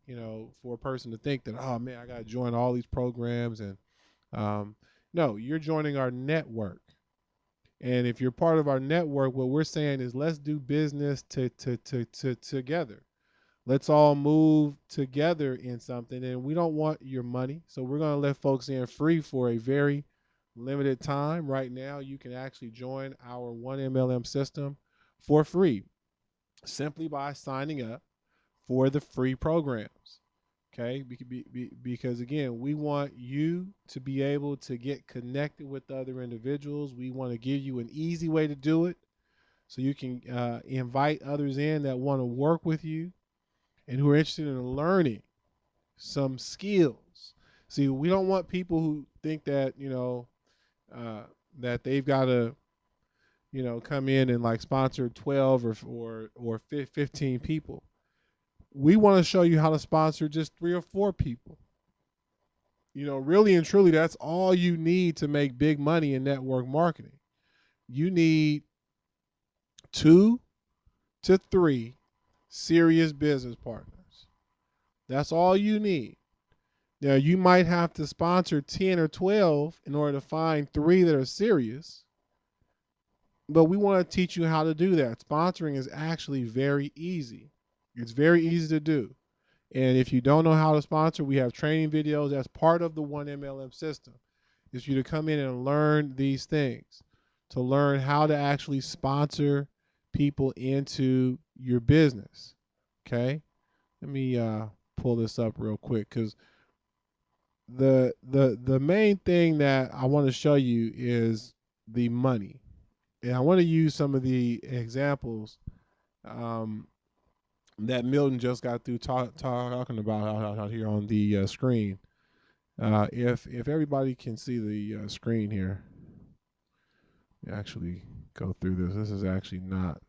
A: for a person to think that, oh man, I got to join all these programs. And no, you're joining our network. And if you're part of our network, what we're saying is let's do business together. Let's all move together in something. And we don't want your money. So we're going to let folks in free for a very limited time. Right now, you can actually join our 1MLM system for free simply by signing up for the free programs. Okay, because again, we want you to be able to get connected with other individuals. We want to give you an easy way to do it so you can invite others in that want to work with you and who are interested in learning some skills. See, we don't want people who think that, uh, that they've got to, come in and like sponsor 12 or 15 people. We want to show you how to sponsor just 3 or 4 people. Really and truly, that's all you need to make big money in network marketing. You need 2 to 3 serious business partners. That's all you need. Now, you might have to sponsor 10 or 12 in order to find 3 that are serious, but we want to teach you how to do that. Sponsoring is actually very easy. It's very easy to do. And if you don't know how to sponsor, we have training videos. That's part of the 1MLM system. Is you to come in and learn these things, to learn how to actually sponsor people into your business. Okay? Let me pull this up real quick, because the main thing that I want to show you is the money. And I want to use some of the examples um, that Milton just got through talking about out here on the screen. If everybody can see the screen here, actually go through this. This is actually not.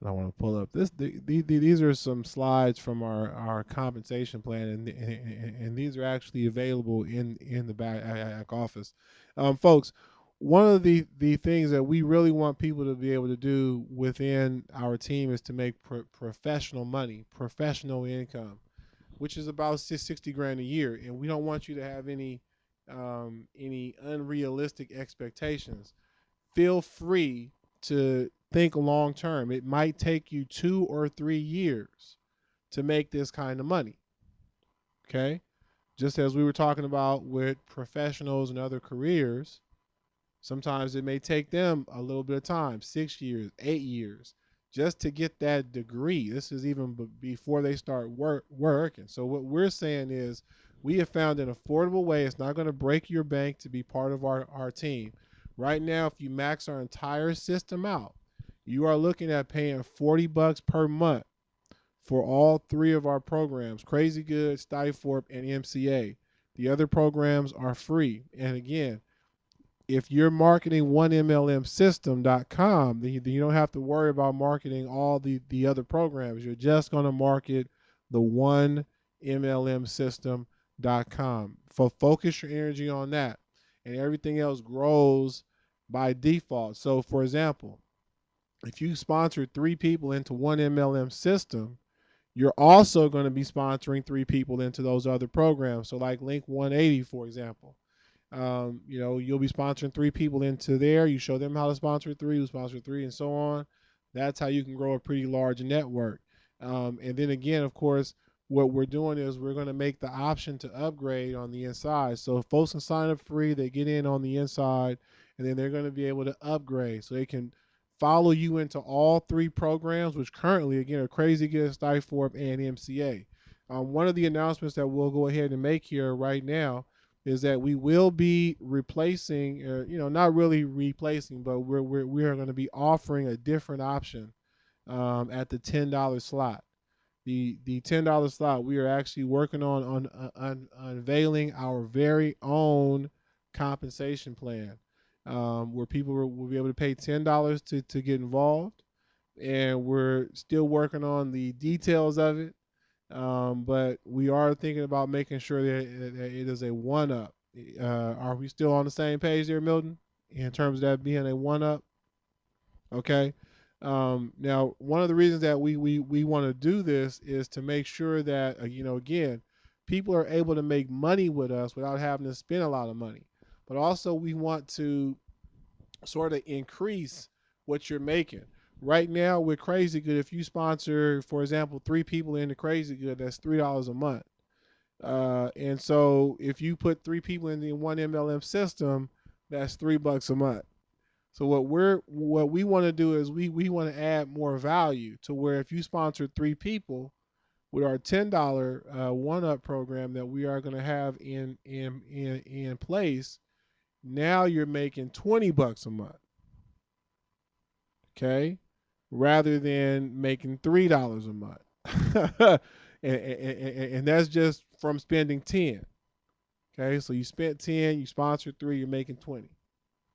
A: I want to pull up this. These are some slides from our compensation plan, and these are actually available in the back office, folks. One of the things that we really want people to be able to do within our team is to make professional money, professional income, which is about 60 grand a year, and we don't want you to have any unrealistic expectations. Feel free to think long term. It might take you 2 or 3 years to make this kind of money. Okay. Just as we were talking about with professionals and other careers, sometimes it may take them a little bit of time, 6 years, 8 years, just to get that degree. This is even before they start working. So what we're saying is we have found an affordable way. It's not going to break your bank to be part of our team. Right now, if you max our entire system out, you are looking at paying $40 per month for all 3 of our programs: Crazy Good, Skyforp, and MCA. The other programs are free. And again, if you're marketing 1mlmsystem.com, then you don't have to worry about marketing all the other programs. You're just going to market the 1mlmsystem.com. Focus your energy on that, and everything else grows by default. So, for example, if you sponsor 3 people into 1MLM system, you're also going to be sponsoring 3 people into those other programs. So like Link 180, for example. You'll be sponsoring 3 people into there. You show them how to sponsor 3, you sponsor 3, and so on. That's how you can grow a pretty large network. And then again, of course, what we're doing is we're going to make the option to upgrade on the inside. So if folks can sign up free, they get in on the inside, and then they're going to be able to upgrade. So they can follow you into all 3 programs, which currently, again, are Crazy Good, Skyforp, and MCA. One of the announcements that we'll go ahead and make here right now is that we will be replacing, not really replacing, but we're going to be offering a different option at the $10 slot. The $10 slot, we are actually working on unveiling our very own compensation plan, where people will be able to pay $10 to get involved, and we're still working on the details of it. But we are thinking about making sure that it is a one up. Are we still on the same page there, Milton, in terms of that being a one up? Okay. Now, one of the reasons that we want to do this is to make sure that, again, people are able to make money with us without having to spend a lot of money. But also, we want to sort of increase what you're making. Right now, with Crazy Good, if you sponsor, for example, 3 people into Crazy Good, that's $3 a month. And so, if you put 3 people in the 1mlm system, that's $3 a month. So what we want to do is we want to add more value to where if you sponsor 3 people with our $10 one up program that we are going to have in place, now you're making $20 a month, okay, rather than making $3 a month, and that's just from spending 10. Okay, so you spent 10, you sponsored 3, you're making 20.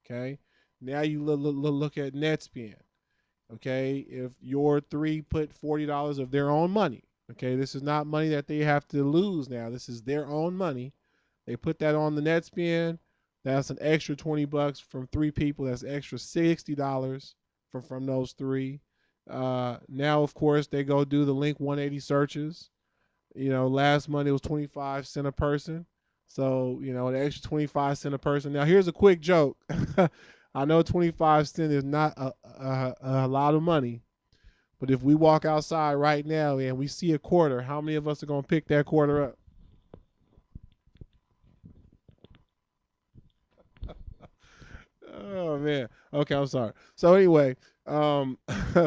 A: Okay, now you look at net spend. Okay, if your 3 put $40 of their own money, okay, this is not money that they have to lose now. This is their own money. They put that on the net spend. That's an extra $20 from 3 people. That's extra $60 from those 3. Now, of course, they go do the Link 180 searches. Last month it was 25 cents a person. So, an extra 25 cents a person. Now, here's a quick joke. I know 25 cents is not a lot of money, but if we walk outside right now and we see a quarter, how many of us are going to pick that quarter up? Oh, man. Okay, I'm sorry. So, anyway, so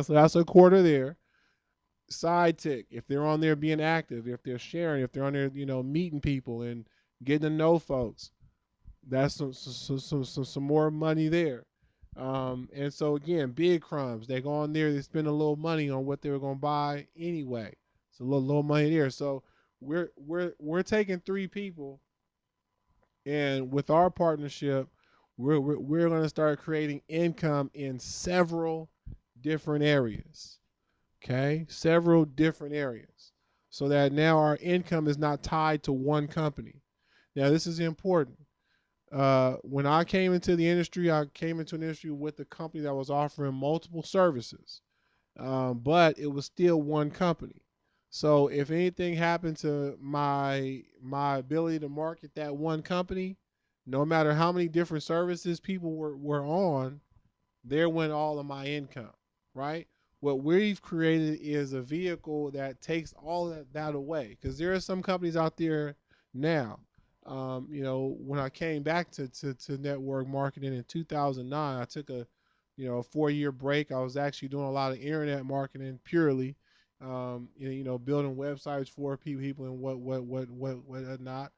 A: that's a quarter there. Side tick, if they're on there being active, if they're sharing, if they're on there, meeting people and getting to know folks, that's some more money there. And so again, big crumbs. They go on there, they spend a little money on what they were gonna buy anyway. It's a little money there. So we're taking 3 people, and with our partnership, we're gonna start creating income in several different areas. Okay, several different areas, so that now our income is not tied to one company. Now this is important. When I came into the industry, I came into an industry with a company that was offering multiple services, but it was still one company. So if anything happened to my ability to market that one company, no matter how many different services people were on, there went all of my income, right? What we've created is a vehicle that takes all that away, because there are some companies out there now. When I came back to network marketing in 2009, I took a 4-year break. I was actually doing a lot of internet marketing purely, building websites for people and what not.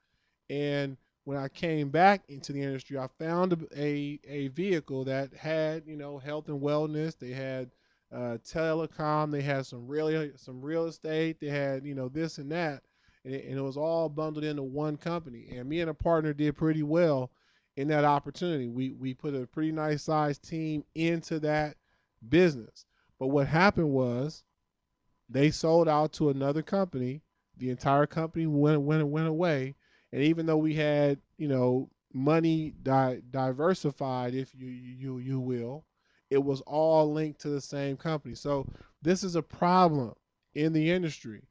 A: And when I came back into the industry, I found a vehicle that had health and wellness. They had telecom. They had some real estate. They had this and that, and it was all bundled into one company. And me and a partner did pretty well in that opportunity. We put a pretty nice sized team into that business. But what happened was they sold out to another company. The entire company went away, and even though we had money diversified, if you will, it was all linked to the same company. So this is a problem in the industry,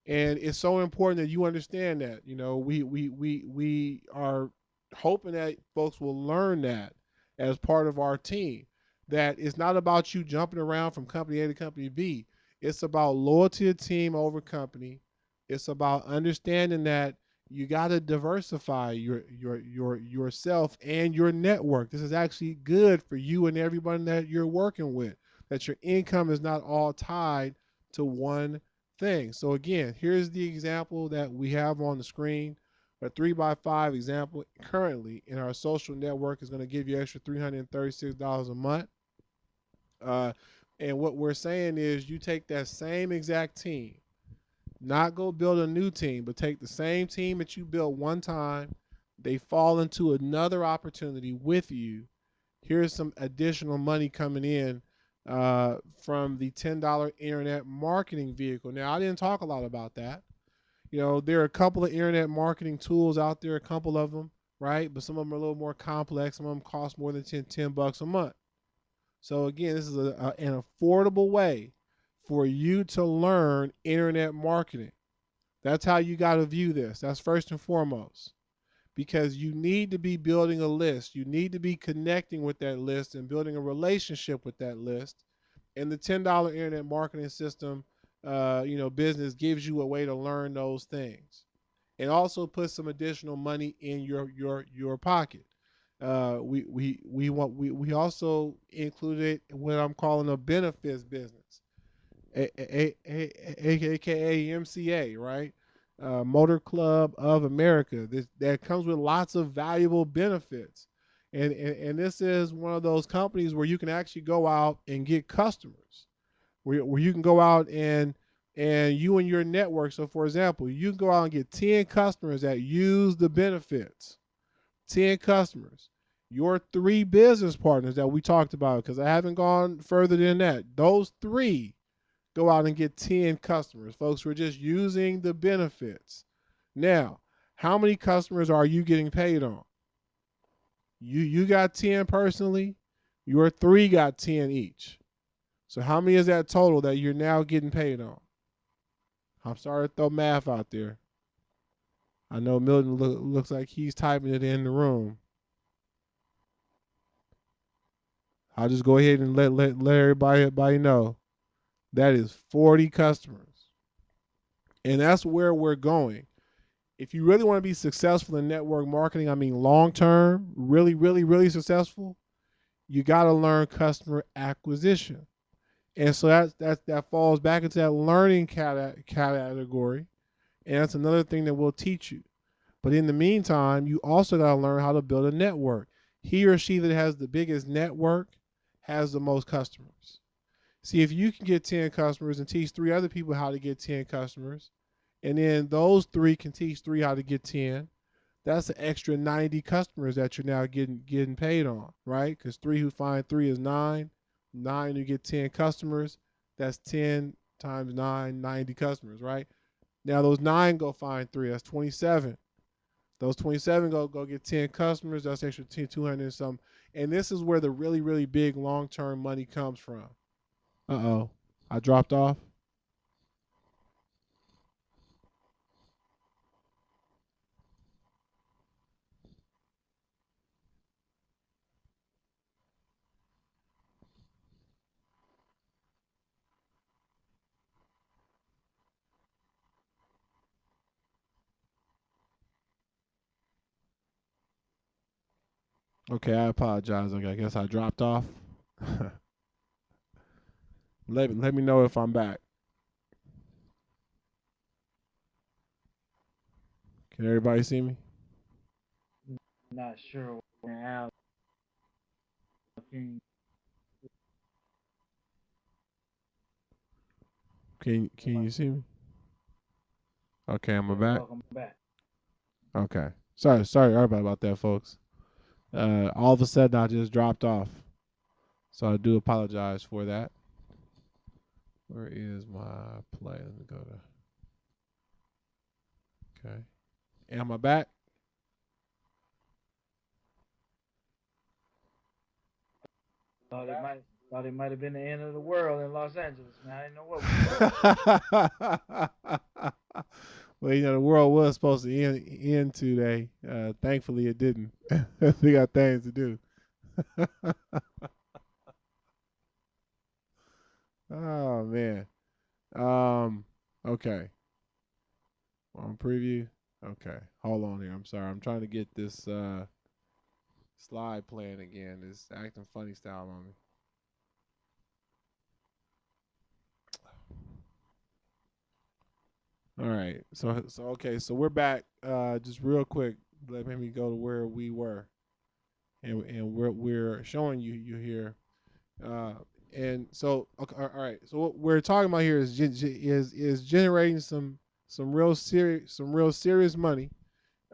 A: and it's so important that you understand that. We are hoping that folks will learn that as part of our team. That it's not about you jumping around from company A to company B. It's about loyalty to team over company. It's about understanding that you got to diversify yourself and your network. This is actually good for you and everyone that you're working with. That your income is not all tied to one thing. So again, here's the example that we have on the screen.
B: A 3x5 example currently in our social network is going to give you extra $336 a month. Uh, and what we're saying is you take that same exact team, not go build a new team, but take the same team that you built one time. They fall into another opportunity with you. Here's some additional money coming in from the $10 internet marketing vehicle. Now, I didn't talk a lot about that. There are a couple of internet marketing tools out there, a couple of them, right? But some of them are a little more complex. Some of them cost more than $10 a month. So again, this is an affordable way for you to learn internet marketing. That's how you got to view this. That's first and foremost, because you need to be building a list. You need to be connecting with that list and building a relationship with that list. And the $10 internet marketing system, business gives you a way to learn those things, and also put some additional money in your pocket. We also included what I'm calling a benefits business, aka MCA, right? Motor Club of America. That comes with lots of valuable benefits, and this is one of those companies where you can actually go out and get customers, where you can go out and you and your network. So, for example, you can go out and get 10 customers that use the benefits. 10 customers. Your 3 business partners that we talked about, because I haven't gone further than that. Those 3 go out and get 10 customers, folks. We're just using the benefits. Now, how many customers are you getting paid on? You got 10 personally. Your 3 got 10 each. So how many is that total that you're now getting paid on? I'm sorry to throw math out there. I know Milton looks like he's typing it in the room. I'll just go ahead and let everybody know. That is 40 customers. And that's where we're going. If you really want to be successful in network marketing, I mean long term, really, really, really successful, you got to learn customer acquisition. And so that falls back into that learning category. And that's another thing that we'll teach you. But in the meantime, you also got to learn how to build a network. He or she that has the biggest network has the most customers. See, if you can get 10 customers and teach 3 other people how to get 10 customers, and then those 3 can teach 3 how to get 10, that's an extra 90 customers that you're now getting paid on, right? Because 3 who find 3 is 9. 9 who get 10 customers, that's 10 times 9, 90 customers, right? Now those 9 go find 3, that's 27. Those 27 go get 10 customers, that's extra 10, 200 and something. And this is where the really, really big long-term money comes from. Uh-oh, I dropped off. Okay, I apologize. Okay, I guess I dropped off. Let me know if I'm back. Can everybody see me?
C: Not sure now.
A: Can you see me? Okay, am I
C: Yeah,
A: back?
C: welcome back.
A: Okay. Sorry about that, folks. All of a sudden I just dropped off. So I do apologize for that. Where is my play? Let me go to. Okay. Am I back?
C: Thought it might have been the end of the world in Los Angeles, man. I didn't know what was
A: Well, the world was supposed to end today. Thankfully, it didn't. We got things to do. Oh man. Um. Okay. On preview. Okay. Hold on here. I'm sorry. I'm trying to get this slide playing again. It's acting funny style on me. All right. So okay. So we're back.
B: just real quick, let me go to where we were, and we're showing you here. Uh, and so, okay, all right. So what we're talking about here is is generating some real serious money.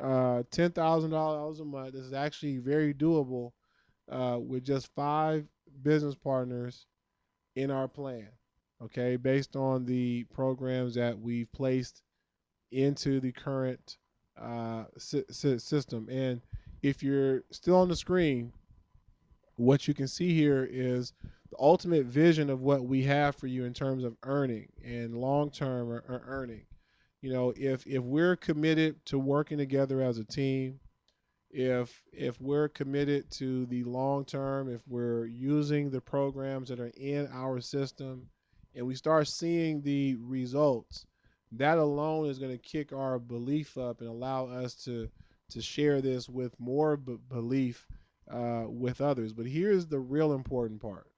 B: $10,000 a month. This is actually very doable with just 5 business partners in our plan. Okay, based on the programs that we've placed into the current system. And if you're still on the screen, what you can see here is the ultimate vision of what we have for you in terms of earning and long-term earning. You know, if we're committed to working together as a team, if we're committed to the long term, if we're using the programs that are in our system and we start seeing the results, that alone is going to kick our belief up and allow us to share this with more belief with others. But here's the real important part: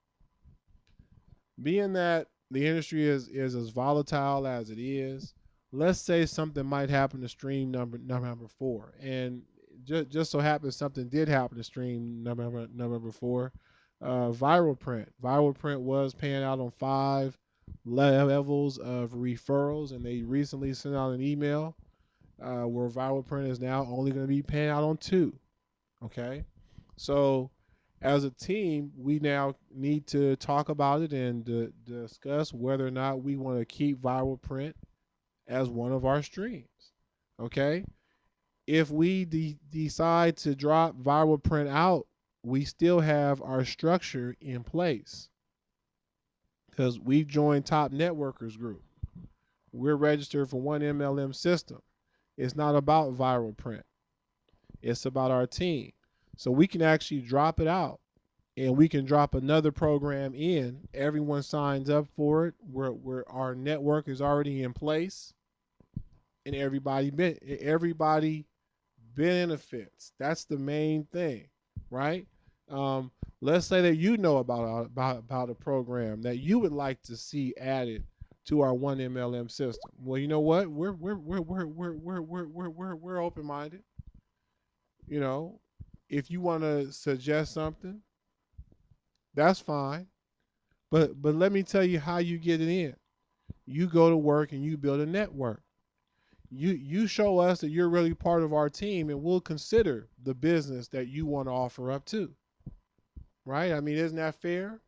B: being that the industry is as volatile as it is, let's say something might happen to stream number 4, and just so happens something did happen to stream number 4. Viral print was paying out on 5 levels of referrals, and they recently sent out an email where viral print is now only going to be paying out on 2. Okay, so as a team, we now need to talk about it and discuss whether or not we want to keep viral print as one of our streams. Okay, if we decide to drop viral print out, we still have our structure in place because we've joined Top Networkers Group. We're registered for 1mlm system. It's not about viral print. It's about our team. So we can actually drop it out and we can drop another program in. Everyone signs up for it. Where our network is already in place, and everybody benefits. That's the main thing, right? Um, let's say that you know about a program that you would like to see added to our 1mlm system. Well, you know what? We're open minded. You know, if you want to suggest something, that's fine. But let me tell you how you get it in. You go to work and you build a network. You show us that you're really part of our team, and we'll consider the business that you want to offer up to. Right? I mean, isn't that fair?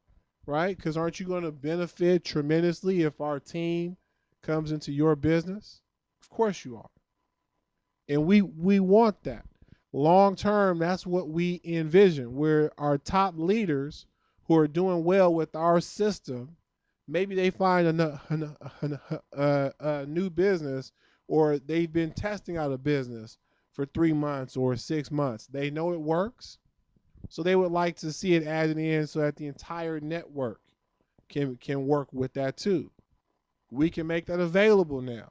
B: Right? Because aren't you going to benefit tremendously if our team comes into your business? Of course you are. And we want that. Long term, that's what we envision, where our top leaders who are doing well with our system, maybe they find a new business, or they've been testing out a business for 3 months or 6 months. They know it works, so they would like to see it added in so that the entire network can work with that too. We can make that available now,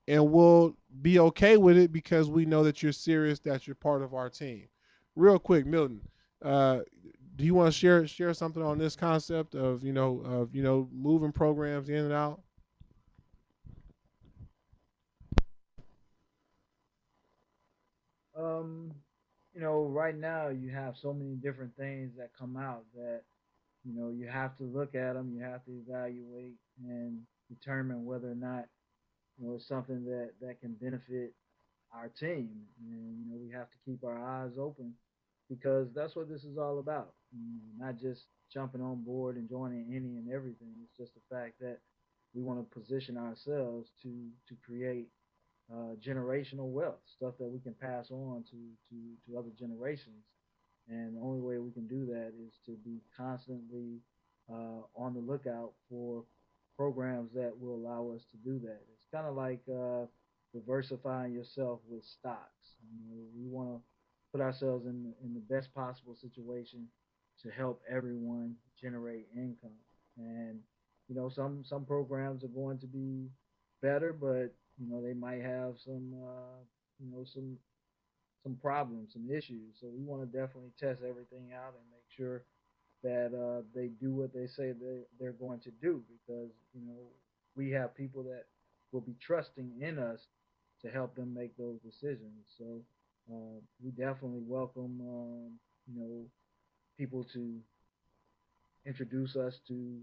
B: and we'll be okay with it because we know that you're serious, that you're part of our team. Real quick, Milton, uh, do you want to share something on this concept of moving programs in and out?
C: Um, right now you have so many different things that come out that you have to look at them, you have to evaluate and determine whether or not it's something that can benefit our team. And we have to keep our eyes open because that's what this is all about. Not just jumping on board and joining any and everything. It's just the fact that we want to position ourselves to create generational wealth, stuff that we can pass on to other generations. And the only way we can do that is to be constantly on the lookout for programs that will allow us to do that. It's kind of like diversifying yourself with stocks. We want to put ourselves in the best possible situation to help everyone generate income. And some programs are going to be better, but they might have some you know some problems, some issues. So we want to definitely test everything out and make sure that they do what they say they're going to do, because we have people that will be trusting in us to help them make those decisions. So we definitely welcome people to introduce us to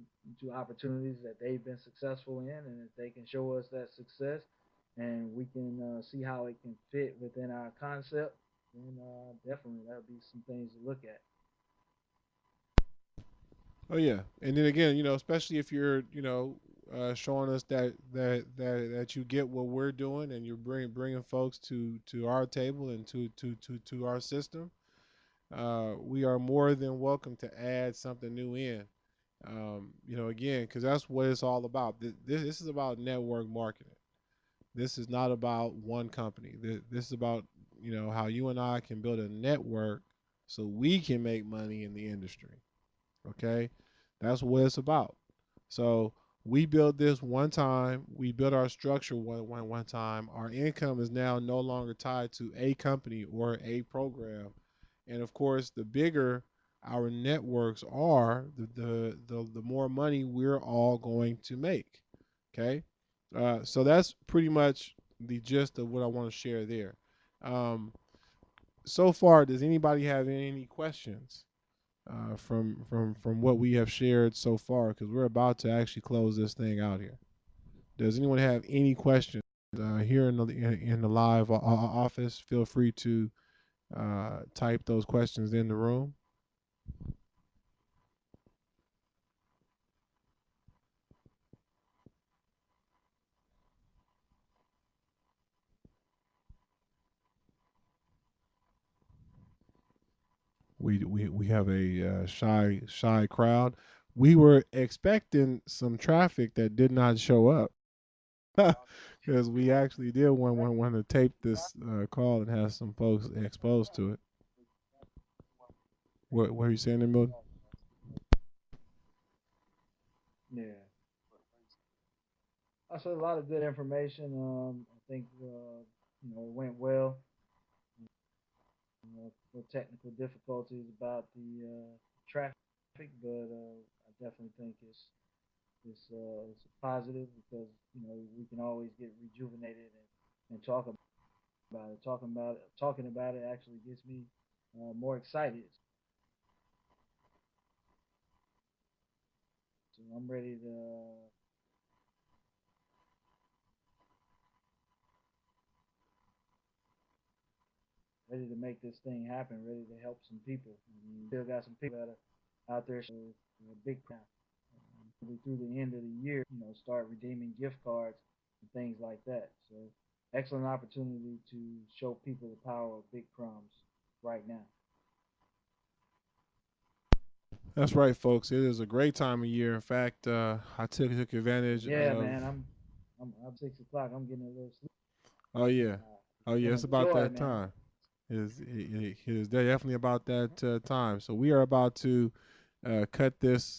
C: opportunities that they've been successful in, and if they can show us that success, and we can see how it can fit within our concept, then definitely that'll be some things to look at.
B: Oh yeah, and then again, especially if you're, showing us that you get what we're doing, and you're bringing folks to our table and to our system, we are more than welcome to add something new in. Again, because that's what it's all about. This is about network marketing. This is not about one company. This is about how you and I can build a network so we can make money in the industry. Okay, that's what it's about. So we built this one time. We built our structure one time. Our income is now no longer tied to a company or a program. And of course, the bigger our networks are, the more money we're all going to make. Okay, so that's pretty much the gist of what I want to share there. Um, so far, does anybody have any questions from what we have shared so far? Because we're about to actually close this thing out here. Does anyone have any questions here in the live office? Feel free to type those questions in the room. We have a shy crowd. We were expecting some traffic that did not show up because we actually did want to tape this call and have some folks exposed to it. What are you saying there, Milton?
C: Yeah, I saw a lot of good information. I think it went well. No technical difficulties about the traffic, but I definitely think it's a positive because we can always get rejuvenated and talk about it. Talking about it actually gets me more excited. So I'm ready to make this thing happen. Ready to help some people. I mean, still got some people that are out there big now. Through the end of the year, start redeeming gift cards and things like that. So excellent opportunity to show people the power of big crumbs right now.
B: That's right, folks. It is a great time of year. In fact, I took advantage
C: Yeah,
B: of.
C: man. I'm 6 o'clock. I'm getting a little sleep.
B: Oh yeah, oh
C: It's
B: yeah.
C: been a
B: It's about
C: joy,
B: that
C: man.
B: time. It is definitely about that time. So we are about to cut this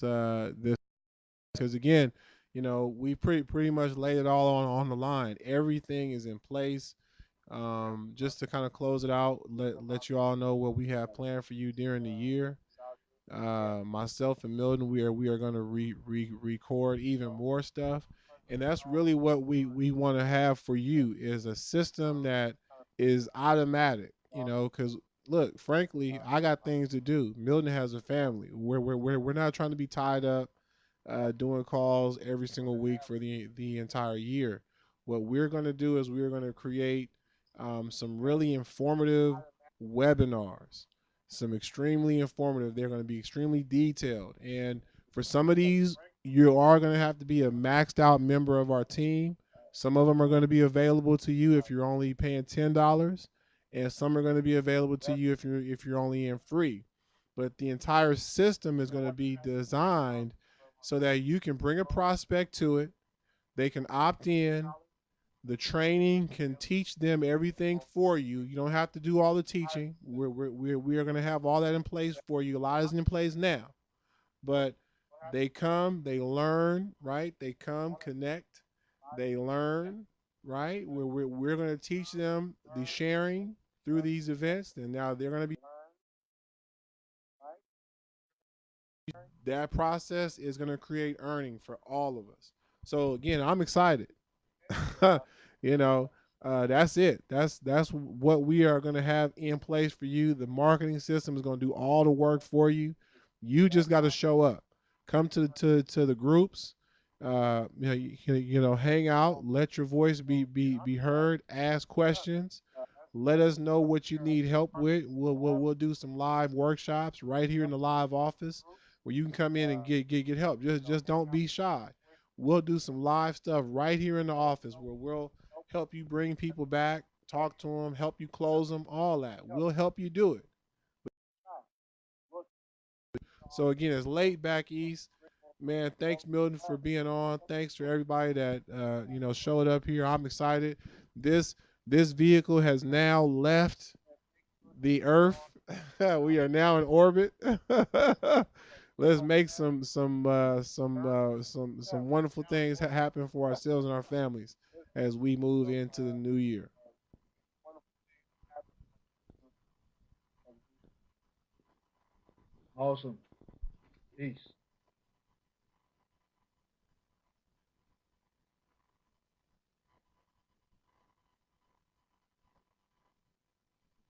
B: because again, we pretty much laid it all on the line. Everything is in place. Just to kind of close it out, let you all know what we have planned for you during the year. Myself and Milton, we are going to record even more stuff, and that's really what we want to have for you is a system that is automatic. Because look, frankly, I got things to do. Milton has a family. We're not trying to be tied up doing calls every single week for the entire year. What we're going to do is we're going to create some really informative webinars, some extremely informative. They're going to be extremely detailed. And for some of these, you are going to have to be a maxed out member of our team. Some of them are going to be available to you if you're only paying $10, and some are going to be available to you if you're only in free. But the entire system is going to be designed so that you can bring a prospect to it. They can opt in. The training can teach them everything for you. You don't have to do all the teaching. We are going to have all that in place for you. A lot is in place now, but they come, they learn, right? They come, connect, they learn, right? We're going to teach them the sharing through these events, and now they're going to be. That process is going to create earning for all of us. So again, I'm excited. you know, That's it. That's what we are going to have in place for you. The marketing system is going to do all the work for you. You just got to show up. Come to the groups. Hang out. Let your voice be heard. Ask questions. Let us know what you need help with. We'll do some live workshops right here in the live office where you can come in and get help. Just don't be shy. We'll do some live stuff right here in the office where we'll help you bring people back, talk to them, help you close them, all that. We'll help you do it. So again, it's late back east. Man, thanks Milton for being on. Thanks for everybody that showed up here. I'm excited. This this vehicle has now left the Earth. We are now in orbit. Let's make some wonderful things happen for ourselves and our families as we move into the new year.
C: Awesome. Peace.